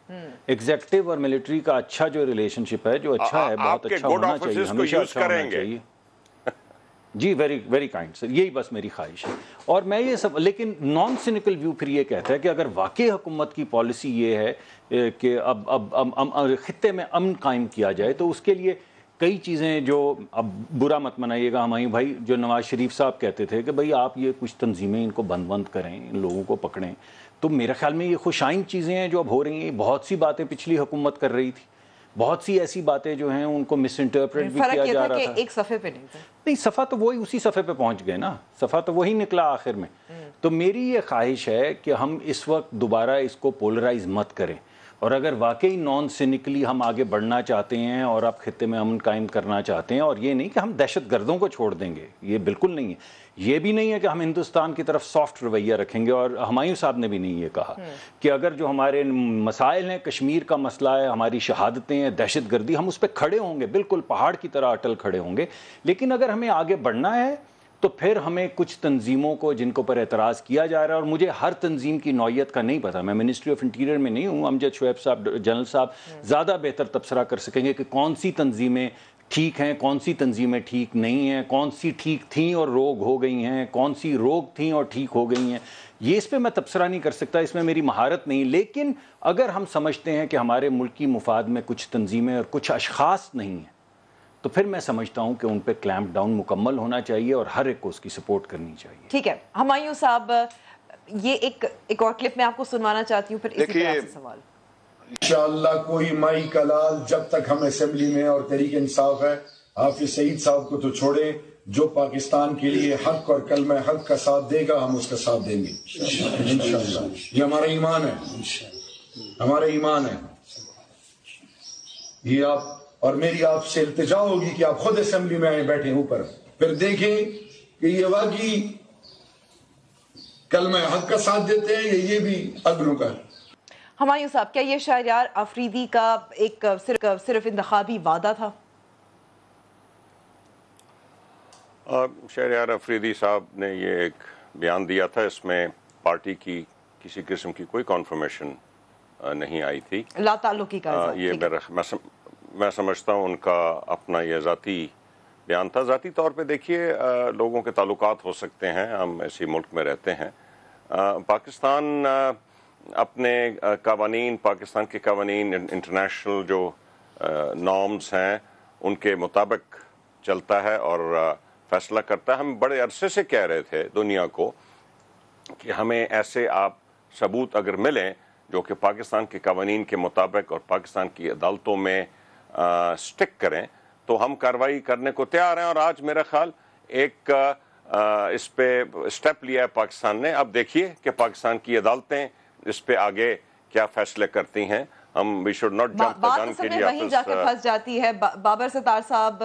Speaker 5: ایگزیکٹو اور ملٹری کا اچھا جو ریلیشن شپ ہے، جو اچھا ہے، بہت اچھا ہونا چاہیے، ہمیشہ اچھا ہونا چاہیے. جی ویری کائنڈ سر، یہی بس میری خواہش ہے. اور میں یہ سب، لیکن نان سینیکل ویو پھر یہ کہتا ہے کہ اگر واقعی حکومت کی پالیسی یہ ہے کہ اب خطے میں امن قائم کیا جائے، تو اس کے لیے کئی چیزیں جو، اب برا مت منائیے گا ہمایوں بھائی، جو نواز شریف صاحب کہتے تھے کہ بھائی آپ یہ کچھ تنظیمیں ان کو بند کریں، ان لوگوں کو پکڑیں، تو میرے خیال میں یہ خوش آئند چیزیں ہیں جو اب ہو رہی ہیں. بہت سی باتیں پچھلی حکومت کر رہی تھی، بہت سی ایسی باتیں جو ہیں ان کو مس انٹرپریٹ بھی کیا جا رہا تھا.
Speaker 1: ایک صفحے پہ نہیں
Speaker 5: صفحہ تو وہی اسی صفحے پہ پہنچ گئے نا، صفحہ تو وہی نکلا آخر میں. تو میری یہ خواہش ہے کہ ہم اس وقت دوبارہ اس کو پولرائز مت کریں، اور اگر واقعی نان سینیکلی ہم آگے بڑھنا چاہتے ہیں اور آپ خطے میں امن قائم کرنا چاہتے ہیں، اور یہ نہیں کہ ہم دہشت گردوں کو چھوڑ دیں گے، یہ بالکل نہیں ہے. یہ بھی نہیں ہے کہ ہم ہندوستان کی طرف سافٹ رویہ رکھیں گے، اور ہمایوں صاحب نے بھی نہیں یہ کہا کہ اگر جو ہمارے مسائل ہیں، کشمیر کا مسئلہ ہے، ہماری شہادتیں ہیں، دہشت گردی، ہم اس پہ کھڑے ہوں گے، بالکل پہاڑ کی طرح اٹل کھڑے ہوں گے. لیکن اگر ہمیں آگے بڑھنا ہے تو پھر ہمیں کچھ تنظیموں کو جن کو پر اعتراض کیا جا رہا ہے، اور مجھے ہر تنظیم کی نوعیت کا نہیں پتا، میں منسٹری آف انٹیریئر میں نہیں ہوں، امجد شعیب صاحب جنرل صاحب زیادہ بہتر تبصرہ کر سکیں گے کہ کون سی تنظیمیں ٹھیک ہیں، کون سی تنظیمیں ٹھیک نہیں ہیں، کون سی ٹھیک تھیں اور روگ ہو گئی ہیں، کون سی روگ تھیں اور ٹھیک ہو گئی ہیں. یہ اس پہ میں تبصرہ نہیں کر سکتا، اس میں میری مہارت نہیں. لیکن اگر ہم سمجھتے ہیں کہ ہمارے ملکی مفاد میں کچھ تنظیمیں اور کچھ اشخاص نہیں ہیں، تو پھر میں سمجھتا ہوں کہ ان پہ کلیمپ ڈاؤن مکمل ہونا چاہیے اور ہر ایک کو اس کی سپورٹ کرنی چاہیے.
Speaker 1: ٹھیک ہے ہمایوں صاحب، یہ ایک اور کلپ میں آپ کو سنوانا چاہتی ہوں، پھر اسی طرح سے سوال.
Speaker 7: انشاءاللہ کوئی مائی کا لال جب تک ہم اسمبلی میں اور تحریک انصاف ہے، حافظ سعید صاحب کو تو چھوڑے، جو پاکستان کے لیے حق اور کلمہ حق کا ساتھ دے گا ہم اس کا ساتھ دیں گے انشاءاللہ. یہ ہمارا ایمان ہے، ہمارا ایمان ہے. یہ آپ اور میری آپ سے التجا ہوگی کہ آپ خود اسمبلی میں آئے بیٹھے اوپر، پھر دیکھیں کہ یہ واقعی کلمہ حق کا ساتھ دیتے ہیں یا یہ بھی اگلوں کا.
Speaker 1: ہمایوں صاحب، کیا یہ شہریار آفریدی کا ایک صرف انتخابی وعدہ تھا؟
Speaker 4: شہریار آفریدی صاحب نے یہ ایک بیان دیا تھا، اس میں پارٹی کی کسی قسم کی کوئی کنفرمیشن نہیں آئی تھی،
Speaker 1: لا تعلقی کا.
Speaker 4: یہ میں سمجھتا ہوں ان کا اپنا یہ ذاتی بیان تھا. ذاتی طور پہ دیکھیے، لوگوں کے تعلقات ہو سکتے ہیں، ہم ایسی ملک میں رہتے ہیں. پاکستان اپنے قوانین، پاکستان کے قوانین، انٹرنیشنل جو نارمز ہیں ان کے مطابق چلتا ہے اور فیصلہ کرتا ہے. ہم بڑے عرصے سے کہہ رہے تھے دنیا کو کہ ہمیں ایسے آپ ثبوت اگر ملیں جو کہ پاکستان کے قوانین کے مطابق اور پاکستان کی عدالتوں میں سٹک کریں تو ہم کارروائی کرنے کو تیار ہیں. اور آج میرا خیال ایک اس پہ سٹیپ لیا ہے پاکستان نے. اب دیکھیے کہ پاکستان کی عدالتیں اس پہ آگے کیا فیصلے کرتی ہیں. ہم وی شوڈ ناٹ جمپ دی گن کے لیے
Speaker 1: وہیں جا کے پھنس جاتی ہے. بابر ستار صاحب،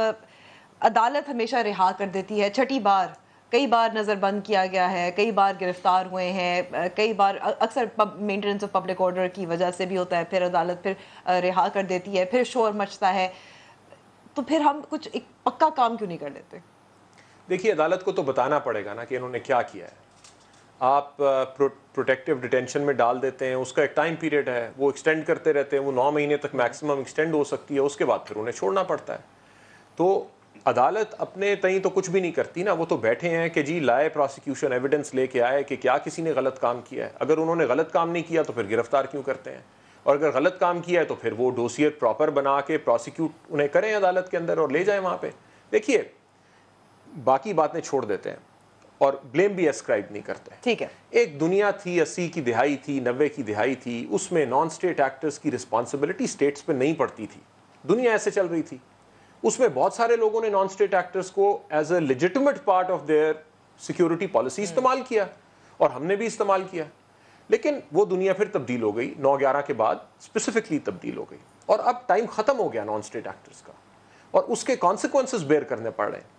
Speaker 1: عدالت ہمیشہ رہا کر دیتی ہے، چھٹی بار، کئی بار نظر بند کیا گیا ہے، کئی بار گرفتار ہوئے ہیں، کئی بار اکثر مینٹیننس آف پبلک آرڈر کی وجہ سے بھی ہوتا ہے، پھر عدالت پھر رہا کر دیتی ہے، پھر شور مچتا ہے. تو پھر ہم کچھ ایک پکا کام کیوں نہیں کر لیتے؟
Speaker 3: دیکھیے عدالت کو تو بتانا پڑے گا نا کہ انہوں نے کیا کیا ہے. آپ پروٹیکٹیو ڈیٹینشن میں ڈال دیتے ہیں، اس کا ایک ٹائم پیریڈ ہے، وہ ایکسٹینڈ کرتے رہتے ہیں، وہ 9 مہینے تک میکسیمم ایکسٹینڈ ہو سکتی ہے، اس کے بعد پھر انہیں چھوڑنا پڑتا ہے. تو عدالت اپنے تئیں تو کچھ بھی نہیں کرتی نا، وہ تو بیٹھے ہیں کہ جی لائے پروسیکیوشن ایویڈنس لے کے آئے کہ کیا کسی نے غلط کام کیا ہے. اگر انہوں نے غلط کام نہیں کیا تو پھر گرفتار کیوں کرتے ہیں، اور اگر غلط کام کیا ہے تو پھر وہ ڈوسیئر پراپر بنا کے پروسیکیوٹ انہیں کریں عدالت کے اندر اور لے جائیں وہاں پہ. دیکھیے باقی باتیں چھوڑ دیتے ہیں اور بلیم بھی اسکرائب نہیں کرتے.
Speaker 1: ٹھیک ہے،
Speaker 3: ایک دنیا تھی 80 کی دہائی تھی، 90 کی دہائی تھی، اس میں نان اسٹیٹ ایکٹرز کی رسپانسبلٹی اسٹیٹس پہ نہیں پڑتی تھی. دنیا ایسے چل رہی تھی. اس میں بہت سارے لوگوں نے نان اسٹیٹ ایکٹرز کو as a legitimate part of their security policy استعمال کیا، اور ہم نے بھی استعمال کیا. لیکن وہ دنیا پھر تبدیل ہو گئی 9/11 کے بعد، اسپیسیفکلی تبدیل ہو گئی، اور اب ٹائم ختم ہو گیا نان اسٹیٹ ایکٹرز کا. اور اس کے کانسیکوینسز بیئر کرنے پڑ رہے ہیں.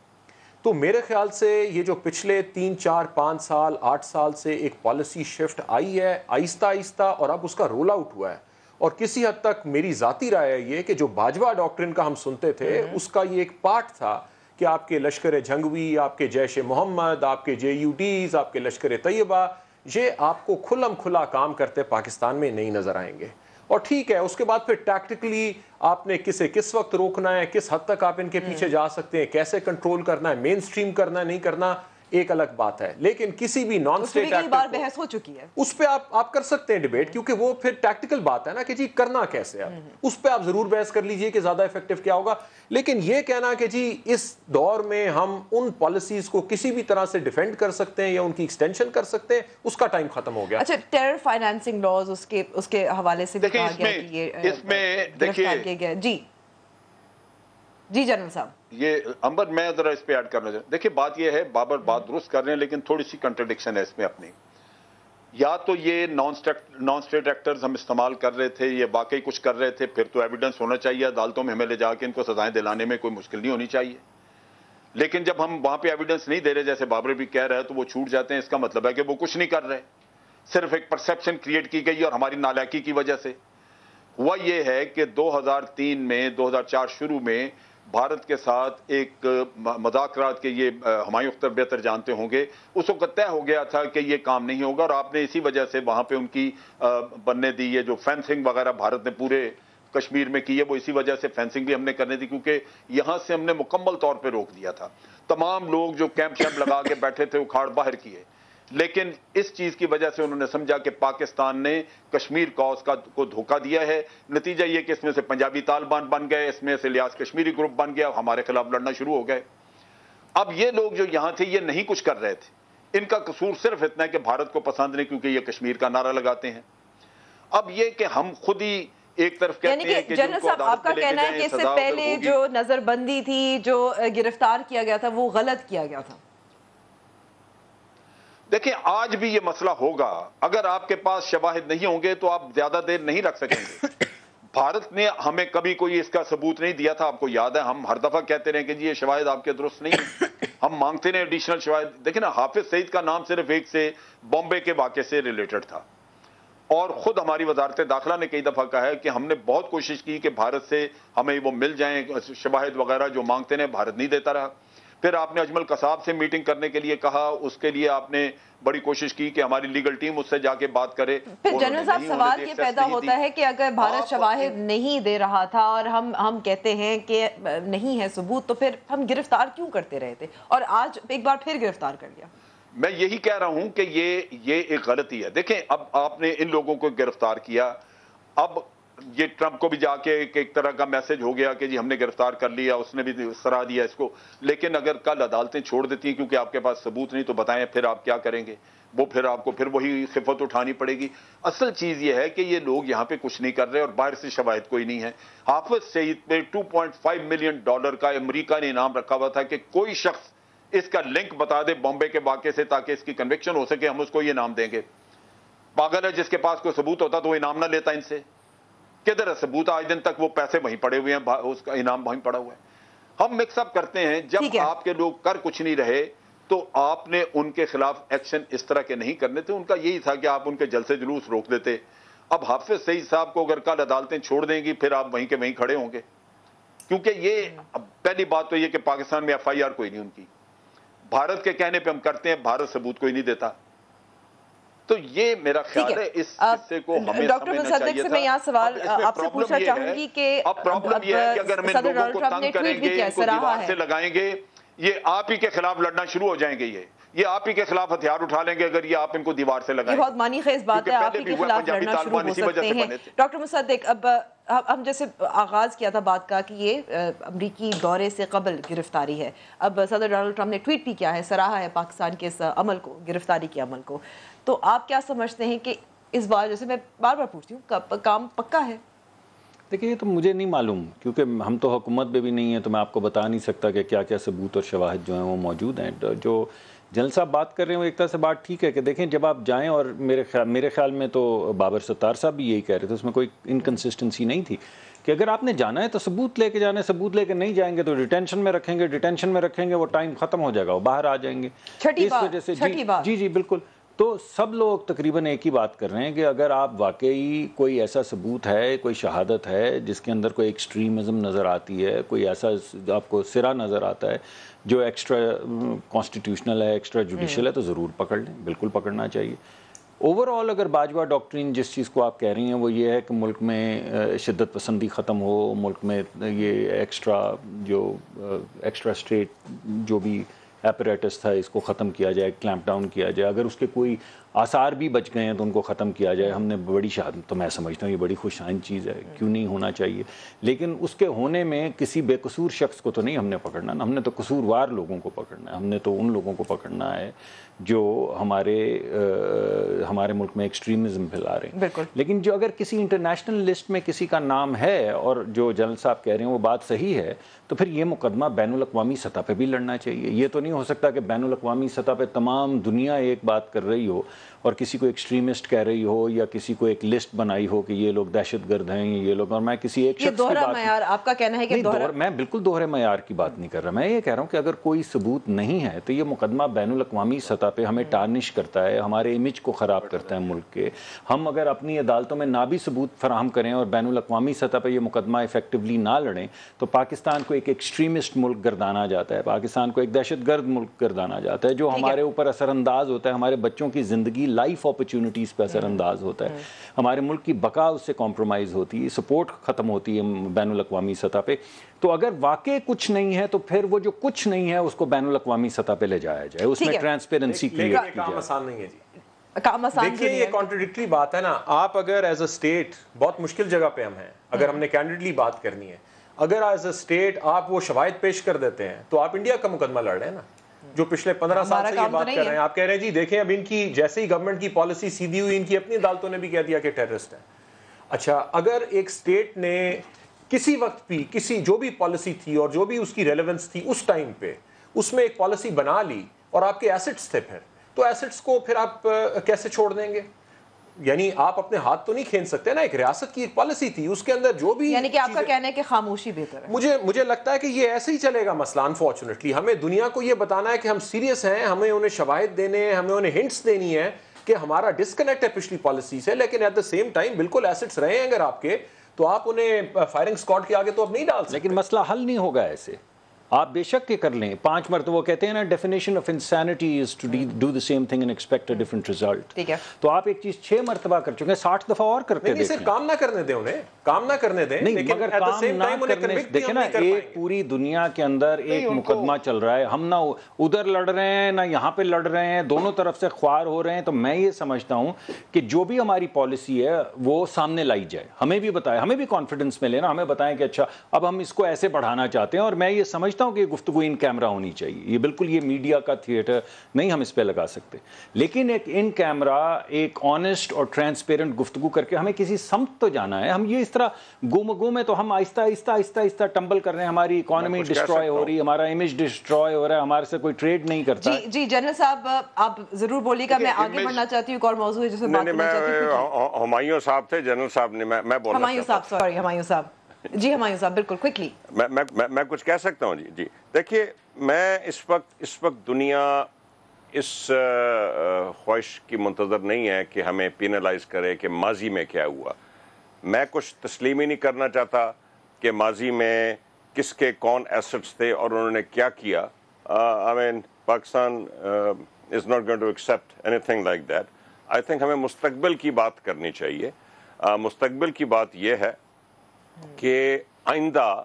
Speaker 3: تو میرے خیال سے یہ جو پچھلے 3 4 5 سال 8 سال سے ایک پالیسی شفٹ آئی ہے آہستہ آہستہ, اور اب اس کا رول آؤٹ ہوا ہے. اور کسی حد تک میری ذاتی رائے ہے یہ کہ جو باجوہ ڈاکٹرن کا ہم سنتے تھے اس کا یہ ایک پارٹ تھا کہ آپ کے لشکر جھنگوی, آپ کے جیش محمد, آپ کے JUDs, آپ کے لشکر طیبہ, یہ آپ کو کھلم کھلا کام کرتے پاکستان میں نہیں نظر آئیں گے. اور ٹھیک ہے, اس کے بعد پھر ٹیکٹیکلی آپ نے کسے کس وقت روکنا ہے, کس حد تک آپ ان کے پیچھے جا سکتے ہیں, کیسے کنٹرول کرنا ہے, مین سٹریم کرنا ہے نہیں کرنا, ایک الگ بات ہے. لیکن کسی بھی نان اسٹیٹ
Speaker 1: ایکٹر بحث ہو چکی ہے
Speaker 3: اس پہ آپ کر سکتے ہیں ڈیبیٹ, کیونکہ وہ پھر ٹیکٹیکل بات ہے نا کہ جی کرنا کیسے ہے, اس پہ آپ ضرور بحث کر لیجئے کہ زیادہ افیکٹو کیا ہوگا. لیکن یہ کہنا کہ جی اس دور میں ہم ان پالیسیز کو کسی بھی طرح سے ڈیفینڈ کر سکتے ہیں یا ان کی ایکسٹینشن کر سکتے ہیں, اس کا ٹائم ختم ہو گیا.
Speaker 1: اچھا, ٹیرر فائنانسنگ لاز اس کے حوالے سے بھی کہا گیا کہ یہ
Speaker 2: اس میں دیکھیے
Speaker 1: جی جنرل صاحب, یہ
Speaker 2: امبر میں ذرا اس پہ ایڈ کرنا چاہتا ہوں. دیکھیے بات یہ ہے, بابر بات درست کر رہے ہیں لیکن تھوڑی سی کنٹرڈکشن ہے اس میں اپنی. یا تو یہ نان اسٹیٹ ایکٹرز ہم استعمال کر رہے تھے, یہ واقعی کچھ کر رہے تھے, پھر تو ایویڈنس ہونا چاہیے عدالتوں میں, ہمیں لے جا کے ان کو سزائیں دلانے میں کوئی مشکل نہیں ہونی چاہیے. لیکن جب ہم وہاں پہ ایویڈنس نہیں دے رہے, جیسے بابر بھی کہہ رہا ہے, تو وہ چھوٹ جاتے ہیں. اس کا مطلب ہے کہ وہ کچھ نہیں کر رہے, صرف ایک پرسیپشن کریٹ کی گئی اور ہماری نالائکی کی وجہ سے. ہوا یہ ہے کہ 2003 میں 2004 شروع میں بھارت کے ساتھ ایک مذاکرات کے, یہ ہمایوں اختر بہتر جانتے ہوں گے, اس وقت طے ہو گیا تھا کہ یہ کام نہیں ہوگا, اور آپ نے اسی وجہ سے وہاں پہ ان کی بننے دی. یہ جو فینسنگ وغیرہ بھارت نے پورے کشمیر میں کی ہے, وہ اسی وجہ سے فینسنگ بھی ہم نے کرنے دی, کیونکہ یہاں سے ہم نے مکمل طور پہ روک دیا تھا. تمام لوگ جو کیمپ شیمپ لگا کے بیٹھے تھے اکھاڑ باہر کیے. لیکن اس چیز کی وجہ سے انہوں نے سمجھا کہ پاکستان نے کشمیر کاز کو دھوکہ دیا ہے. نتیجہ یہ کہ اس میں سے پنجابی طالبان بن گئے, اس میں سے الیاس کشمیری گروپ بن گیا, ہمارے خلاف لڑنا شروع ہو گئے. اب یہ لوگ جو یہاں تھے یہ نہیں کچھ کر رہے تھے, ان کا قصور صرف اتنا ہے کہ بھارت کو پسند نہیں, کیونکہ یہ کشمیر کا نارہ لگاتے ہیں. اب یہ کہ ہم خود ہی ایک طرف کہتے ہیں کہ
Speaker 1: جنرل صاحب آپ کا کہنا ہے کہ اس سے پہلے جو نظر بندی تھی, جو گرفتار کیا گیا تھا, وہ غلط کیا گیا تھا.
Speaker 2: دیکھیں آج بھی یہ مسئلہ ہوگا, اگر آپ کے پاس شواہد نہیں ہوں گے تو آپ زیادہ دیر نہیں رکھ سکیں گے. بھارت نے ہمیں کبھی کوئی اس کا ثبوت نہیں دیا تھا, آپ کو یاد ہے ہم ہر دفعہ کہتے رہے کہ جی یہ شواہد آپ کے درست نہیں, ہم مانگتے رہے ایڈیشنل شواہد. دیکھیں نا, حافظ سعید کا نام صرف ایک سے بامبے کے واقعے سے ریلیٹڈ تھا, اور خود ہماری وزارت داخلہ نے کئی دفعہ کہا ہے کہ ہم نے بہت کوشش کی کہ بھارت سے ہمیں وہ مل جائیں شواہد وغیرہ جو مانگتے ہیں, بھارت نہیں دیتا رہا. پھر آپ نے اجمل قصاب سے میٹنگ کرنے کے لیے کہا, اس کے لیے آپ نے بڑی کوشش کی کہ ہماری لیگل ٹیم اس سے جا کے بات کرے.
Speaker 1: پھر جنرل صاحب سوال یہ پیدا ہوتا ہے کہ اگر بھارت شواہد نہیں دے رہا تھا اور ہم کہتے ہیں کہ نہیں ہے ثبوت, تو پھر ہم گرفتار کیوں کرتے رہے تھے, اور آج ایک بار پھر گرفتار کر لیا.
Speaker 2: میں یہی کہہ رہا ہوں کہ یہ ایک غلطی ہے. دیکھیں اب آپ نے ان لوگوں کو گرفتار کیا, اب یہ ٹرمپ کو بھی جا کے ایک طرح کا میسج ہو گیا کہ جی ہم نے گرفتار کر لیا, اس نے بھی سراہ دیا اس کو. لیکن اگر کل عدالتیں چھوڑ دیتی ہیں کیونکہ آپ کے پاس ثبوت نہیں, تو بتائیں پھر آپ کیا کریں گے؟ وہ پھر آپ کو پھر وہی خفت اٹھانی پڑے گی. اصل چیز یہ ہے کہ یہ لوگ یہاں پہ کچھ نہیں کر رہے اور باہر سے شواہد کوئی نہیں ہے. حافظ سعید پہ $2.5 ملین کا امریکہ نے انعام رکھا ہوا تھا کہ کوئی شخص اس کا لنک بتا دے بامبے کے واقعے سے, تاکہ اس کی کنوکشن ہو سکے, ہم اس کو یہ انعام دیں گے. پاگل ہے, جس کے پاس کوئی ثبوت ہوتا تو وہ انعام نہ لیتا ان سے. کدھر ہے ثبوت؟ آج دن تک وہ پیسے وہیں پڑے ہوئے ہیں, اس کا انعام وہیں پڑا ہوا ہے. ہم مکس اپ کرتے ہیں. جب آپ کے لوگ کر کچھ نہیں رہے تو آپ نے ان کے خلاف ایکشن اس طرح کے نہیں کرنے تھے. ان کا یہی تھا کہ آپ ان کے جلسے جلوس روک دیتے. اب حافظ سعید صاحب کو اگر کل عدالتیں چھوڑ دیں گی, پھر آپ وہیں کے وہیں کھڑے ہوں گے, کیونکہ یہ پہلی بات تو یہ کہ پاکستان میں FIR کوئی نہیں ان کی. بھارت کے کہنے پہ ہم کرتے ہیں, بھارت ثبوت کوئی نہیں دیتا. تو یہ میرا خیال ہے اس قصے کو ہمیں
Speaker 1: ڈاکٹر مصدق سے میں یہاں سوال آپ سے پوچھنا چاہوں گی کہ
Speaker 2: اب پرابلم یہ ہے کہ اگر ہم ان لوگوں کو تنگ کریں گے, ان کو دیوار سے لگائیں گے, یہ آپ ہی کے خلاف لڑنا شروع ہو جائیں گے. یہ آپ ہی کے خلاف ہتھیار اٹھا لیں گے اگر یہ آپ ان کو دیوار سے لگائیں.
Speaker 1: یہ بہت معنی خیز بات ہے, آپ ہی کے خلاف لڑنا شروع ہو سکتے ہیں. ڈاکٹر مصدق, اب ہم جیسے آغاز کیا تھا بات کا کہ یہ امریکی دورے سے قبل گرفتاری ہے. اب صدر ڈونلڈ ٹرمپ نے ٹویٹ بھی کیا ہے, سراہا ہے پاکستان کے اس عمل کو, گرفتاری کے عمل کو. تو آپ کیا سمجھتے ہیں کہ اس بار, جیسے میں بار بار پوچھتی ہوں, کام پکا ہے؟
Speaker 5: دیکھیں یہ تو مجھے نہیں معلوم, کیونکہ ہم تو حکومت میں بھی نہیں ہیں, تو میں آپ کو بتا نہیں سکتا کہ کیا کیا ثبوت اور شواہد جو ہیں وہ موجود ہیں. جو جنرل صاحب بات کر رہے ہیں وہ ایک طرح سے بات ٹھیک ہے کہ دیکھیں جب آپ جائیں، اور میرے خیال میں تو بابر ستار صاحب بھی یہی کہہ رہے تھے، اس میں کوئی انکنسسٹنسی نہیں تھی کہ اگر آپ نے جانا ہے تو ثبوت لے کے جانا ہے، ثبوت لے کے نہیں جائیں گے تو ڈیٹینشن میں رکھیں گے، وہ ٹائم ختم ہو جائے گا، وہ باہر آ جائیں گے. اس وجہ سے جی بالکل. تو سب لوگ تقریباً ایک ہی بات کر رہے ہیں کہ اگر آپ واقعی کوئی ایسا ثبوت ہے، کوئی شہادت ہے جس کے اندر کوئی ایکسٹریمزم نظر آتی ہے، کوئی ایسا آپ کو سرا نظر آتا ہے جو ایکسٹرا کانسٹیٹیوشنل ہے، ایکسٹرا جوڈیشل ہے، تو ضرور پکڑ لیں، بالکل پکڑنا چاہیے. اوور آل اگر باجوہ ڈاکٹرین جس چیز کو آپ کہہ رہی ہیں وہ یہ ہے کہ ملک میں شدت پسندی ختم ہو، ملک میں یہ ایکسٹرا اسٹیٹ جو بھی ایپریٹس تھا اس کو ختم کیا جائے، کلیمپ ڈاؤن کیا جائے، اگر اس کے کوئی آثار بھی بچ گئے ہیں تو ان کو ختم کیا جائے. ہم نے بڑی شہادت، تو میں سمجھتا ہوں یہ بڑی خوش آئند چیز ہے، کیوں نہیں ہونا چاہیے. لیکن اس کے ہونے میں کسی بے قصور شخص کو تو نہیں ہم نے پکڑنا، ہم نے تو قصوروار لوگوں کو پکڑنا ہے. ہم نے تو ان لوگوں کو پکڑنا ہے جو ہمارے ملک میں ایکسٹریمزم پھیلا رہے ہیں.
Speaker 1: بالکل.
Speaker 5: لیکن جو اگر کسی انٹرنیشنل لسٹ میں کسی کا نام ہے اور جو جنرل صاحب کہہ رہے ہیں وہ بات صحیح ہے، تو پھر یہ مقدمہ بین الاقوامی سطح پہ بھی لڑنا چاہیے. یہ تو نہیں ہو سکتا کہ بین الاقوامی سطح پہ تمام دنیا ایک بات کر رہی ہو اور کسی کو ایکسٹریمسٹ کہہ رہی ہو یا کسی کو ایک لسٹ بنائی ہو کہ یہ لوگ دہشت گرد ہیں، یہ لوگ، اور میں کسی ایک شخص کی بات،
Speaker 1: معیار آپ کا کہنا ہے کہ
Speaker 5: میں بالکل دوہرے معیار کی بات نہیں کر رہا. میں یہ کہہ رہا ہوں کہ اگر کوئی ثبوت نہیں ہے تو یہ مقدمہ بین الاقوامی سطح پہ ہمیں ٹارنش کرتا ہے، ہمارے امیج کو خراب کرتا ہے ملک کے. ہم اگر اپنی عدالتوں میں نہ بھی ثبوت فراہم کریں اور بین الاقوامی سطح پہ یہ مقدمہ افیکٹولی نہ لڑیں تو پاکستان کو ایک ایکسٹریمسٹ ملک گردانا جاتا ہے، پاکستان کو ایک دہشت گرد ملک گردانا جاتا ہے جو ہمارے اوپر اثر انداز ہوتا ہے، ہمارے بچوں کی زندگی، لائف اپرچونٹیز پہ اثر انداز ہوتا ہے، ہمارے ملک کی بقا اس سے کمپرومائز ہوتی ہے، سپورٹ ختم ہوتی ہے بین الاقوامی سطح پہ. تو اگر واقع کچھ نہیں ہے تو پھر وہ جو کچھ نہیں ہے اس کو بین الاقوامی سطح پہ لے جایا جائے، اس میں ٹرانسپیرنسی کریٹ کی جائے.
Speaker 3: کام آسان نہیں ہے جی،
Speaker 1: کام آسان.
Speaker 3: دیکھیے یہ کانٹرڈکٹری بات ہے نا. آپ اگر ایز اے اسٹیٹ، بہت مشکل جگہ پہ ہم ہیں، اگر ہم نے کینڈیڈلی بات کرنی ہے، اگر ایز اے اسٹیٹ آپ وہ شواہد پیش کر دیتے ہیں تو آپ انڈیا کا مقدمہ لڑ رہے ہیں نا، جو پچھلے 15 سال سے یہ بات کر رہے ہیں. آپ کہہ رہے ہیں جی دیکھیں اب ان کی جیسے ہی گورنمنٹ کی پالیسی سیدھی ہوئی، ان کی اپنی عدالتوں نے بھی کہہ دیا کہ ٹیررسٹ ہیں. اچھا، اگر ایک اسٹیٹ نے کسی وقت بھی کسی جو بھی پالیسی تھی اور جو بھی اس کی ریلیونس تھی اس ٹائم پہ اس میں ایک پالیسی بنا لی اور آپ کے ایسٹس تھے، پھر تو ایسٹس کو پھر آپ کیسے چھوڑ دیں گے؟ یعنی آپ اپنے ہاتھ تو نہیں کھین سکتے نا. ایک ریاست کی ایک پالیسی تھی، اس کے اندر جو بھی،
Speaker 1: یعنی کہ آپ کا کہنا ہے کہ خاموشی بہتر ہے.
Speaker 3: مجھے لگتا ہے کہ یہ ایسے ہی چلے گا مسئلہ. انفارچونیٹلی ہمیں دنیا کو یہ بتانا ہے کہ ہم سیریس ہیں، ہمیں انہیں شواہد دینے ہیں، ہمیں انہیں ہنٹس دینی ہے کہ ہمارا ڈسکنیکٹ ہے پچھلی پالیسی سے، لیکن ایٹ دا سیم ٹائم بالکل ایسٹس رہے ہیں اگر آپ کے، تو آپ انہیں فائرنگ اسکواڈ کے آگے تو اب نہیں ڈال سکتے.
Speaker 5: لیکن مسئلہ حل نہیں ہوگا ایسے. آپ بے شک کہ کر لیں 5 مرتبہ، وہ کہتے ہیں نا definition of insanity is to do the same thing and expect a different result.
Speaker 1: ٹھیک ہے،
Speaker 5: تو آپ ایک چیز 6 مرتبہ کر چکے ہیں، 60 دفعہ اور کر کے
Speaker 3: دیکھیں. صرف کام نہ کرنے دیں انہیں، کام نہ کرنے دیں.
Speaker 5: نہیں، مگر کام نہ کرنے، دیکھیں نا ایک پوری دنیا کے اندر ایک مقدمہ چل رہا ہے، ہم نہ ادھر لڑ رہے ہیں نہ یہاں پہ لڑ رہے ہیں، دونوں طرف سے خوار ہو رہے ہیں. تو میں یہ سمجھتا ہوں کہ جو بھی ہماری پالیسی ہے وہ سامنے لائی جائے، ہمیں بھی بتائے، ہمیں بھی کانفیڈنس ملے نا، ہمیں بتائیں کہ اچھا اب ہم اس کو ایسے بڑھانا چاہتے ہیں. اور میں یہ سمجھتا ہوں کہ یہ گفتگو ان کیمرہ ہونی چاہیے، یہ بالکل یہ میڈیا کا تھیٹر نہیں ہم اس پہ لگا سکتے، لیکن ایک ان کیمرہ ایک آنےسٹ اور ٹرانسپیرنٹ گفتگو کر کے ہمیں کسی سمت تو جانا ہے. ہم یہ اس طرح گو میں تو ہم آہستہ آہستہ ٹمبل کر رہے ہیں، ہماری اکانومی ڈسٹروائے ہو رہی ہے، ہمارا امیج ڈسٹروائے ہو رہا ہے، ہمارے سے کوئی ٹریڈ نہیں کرتا.
Speaker 1: جی جنرل صاحب آپ ضرور بولیے گا، میں آگے بڑھنا چاہتی ہوں. ایک اور موضوع ہے جس میں بات کرنا چاہتی ہوں.
Speaker 4: ہمایوں صاحب تھے، جنرل صاحب نے، میں بولنا
Speaker 1: ہمایوں صاحب، سوری ہمایوں صاحب. جی ہمایوں صاحب بالکل کوئکلی
Speaker 4: میں کچھ کہہ سکتا ہوں. جی دیکھیے، میں اس وقت دنیا اس خواہش کی منتظر نہیں ہے کہ ہمیں پینلائز کرے کہ ماضی میں کیا ہوا. میں کچھ تسلیم ہی نہیں کرنا چاہتا کہ ماضی میں کس کے کون ایسٹس تھے اور انہوں نے کیا کیا. I mean, Pakistan is not going to accept anything like that. I think ہمیں مستقبل کی بات کرنی چاہیے. مستقبل کی بات یہ ہے کہ آئندہ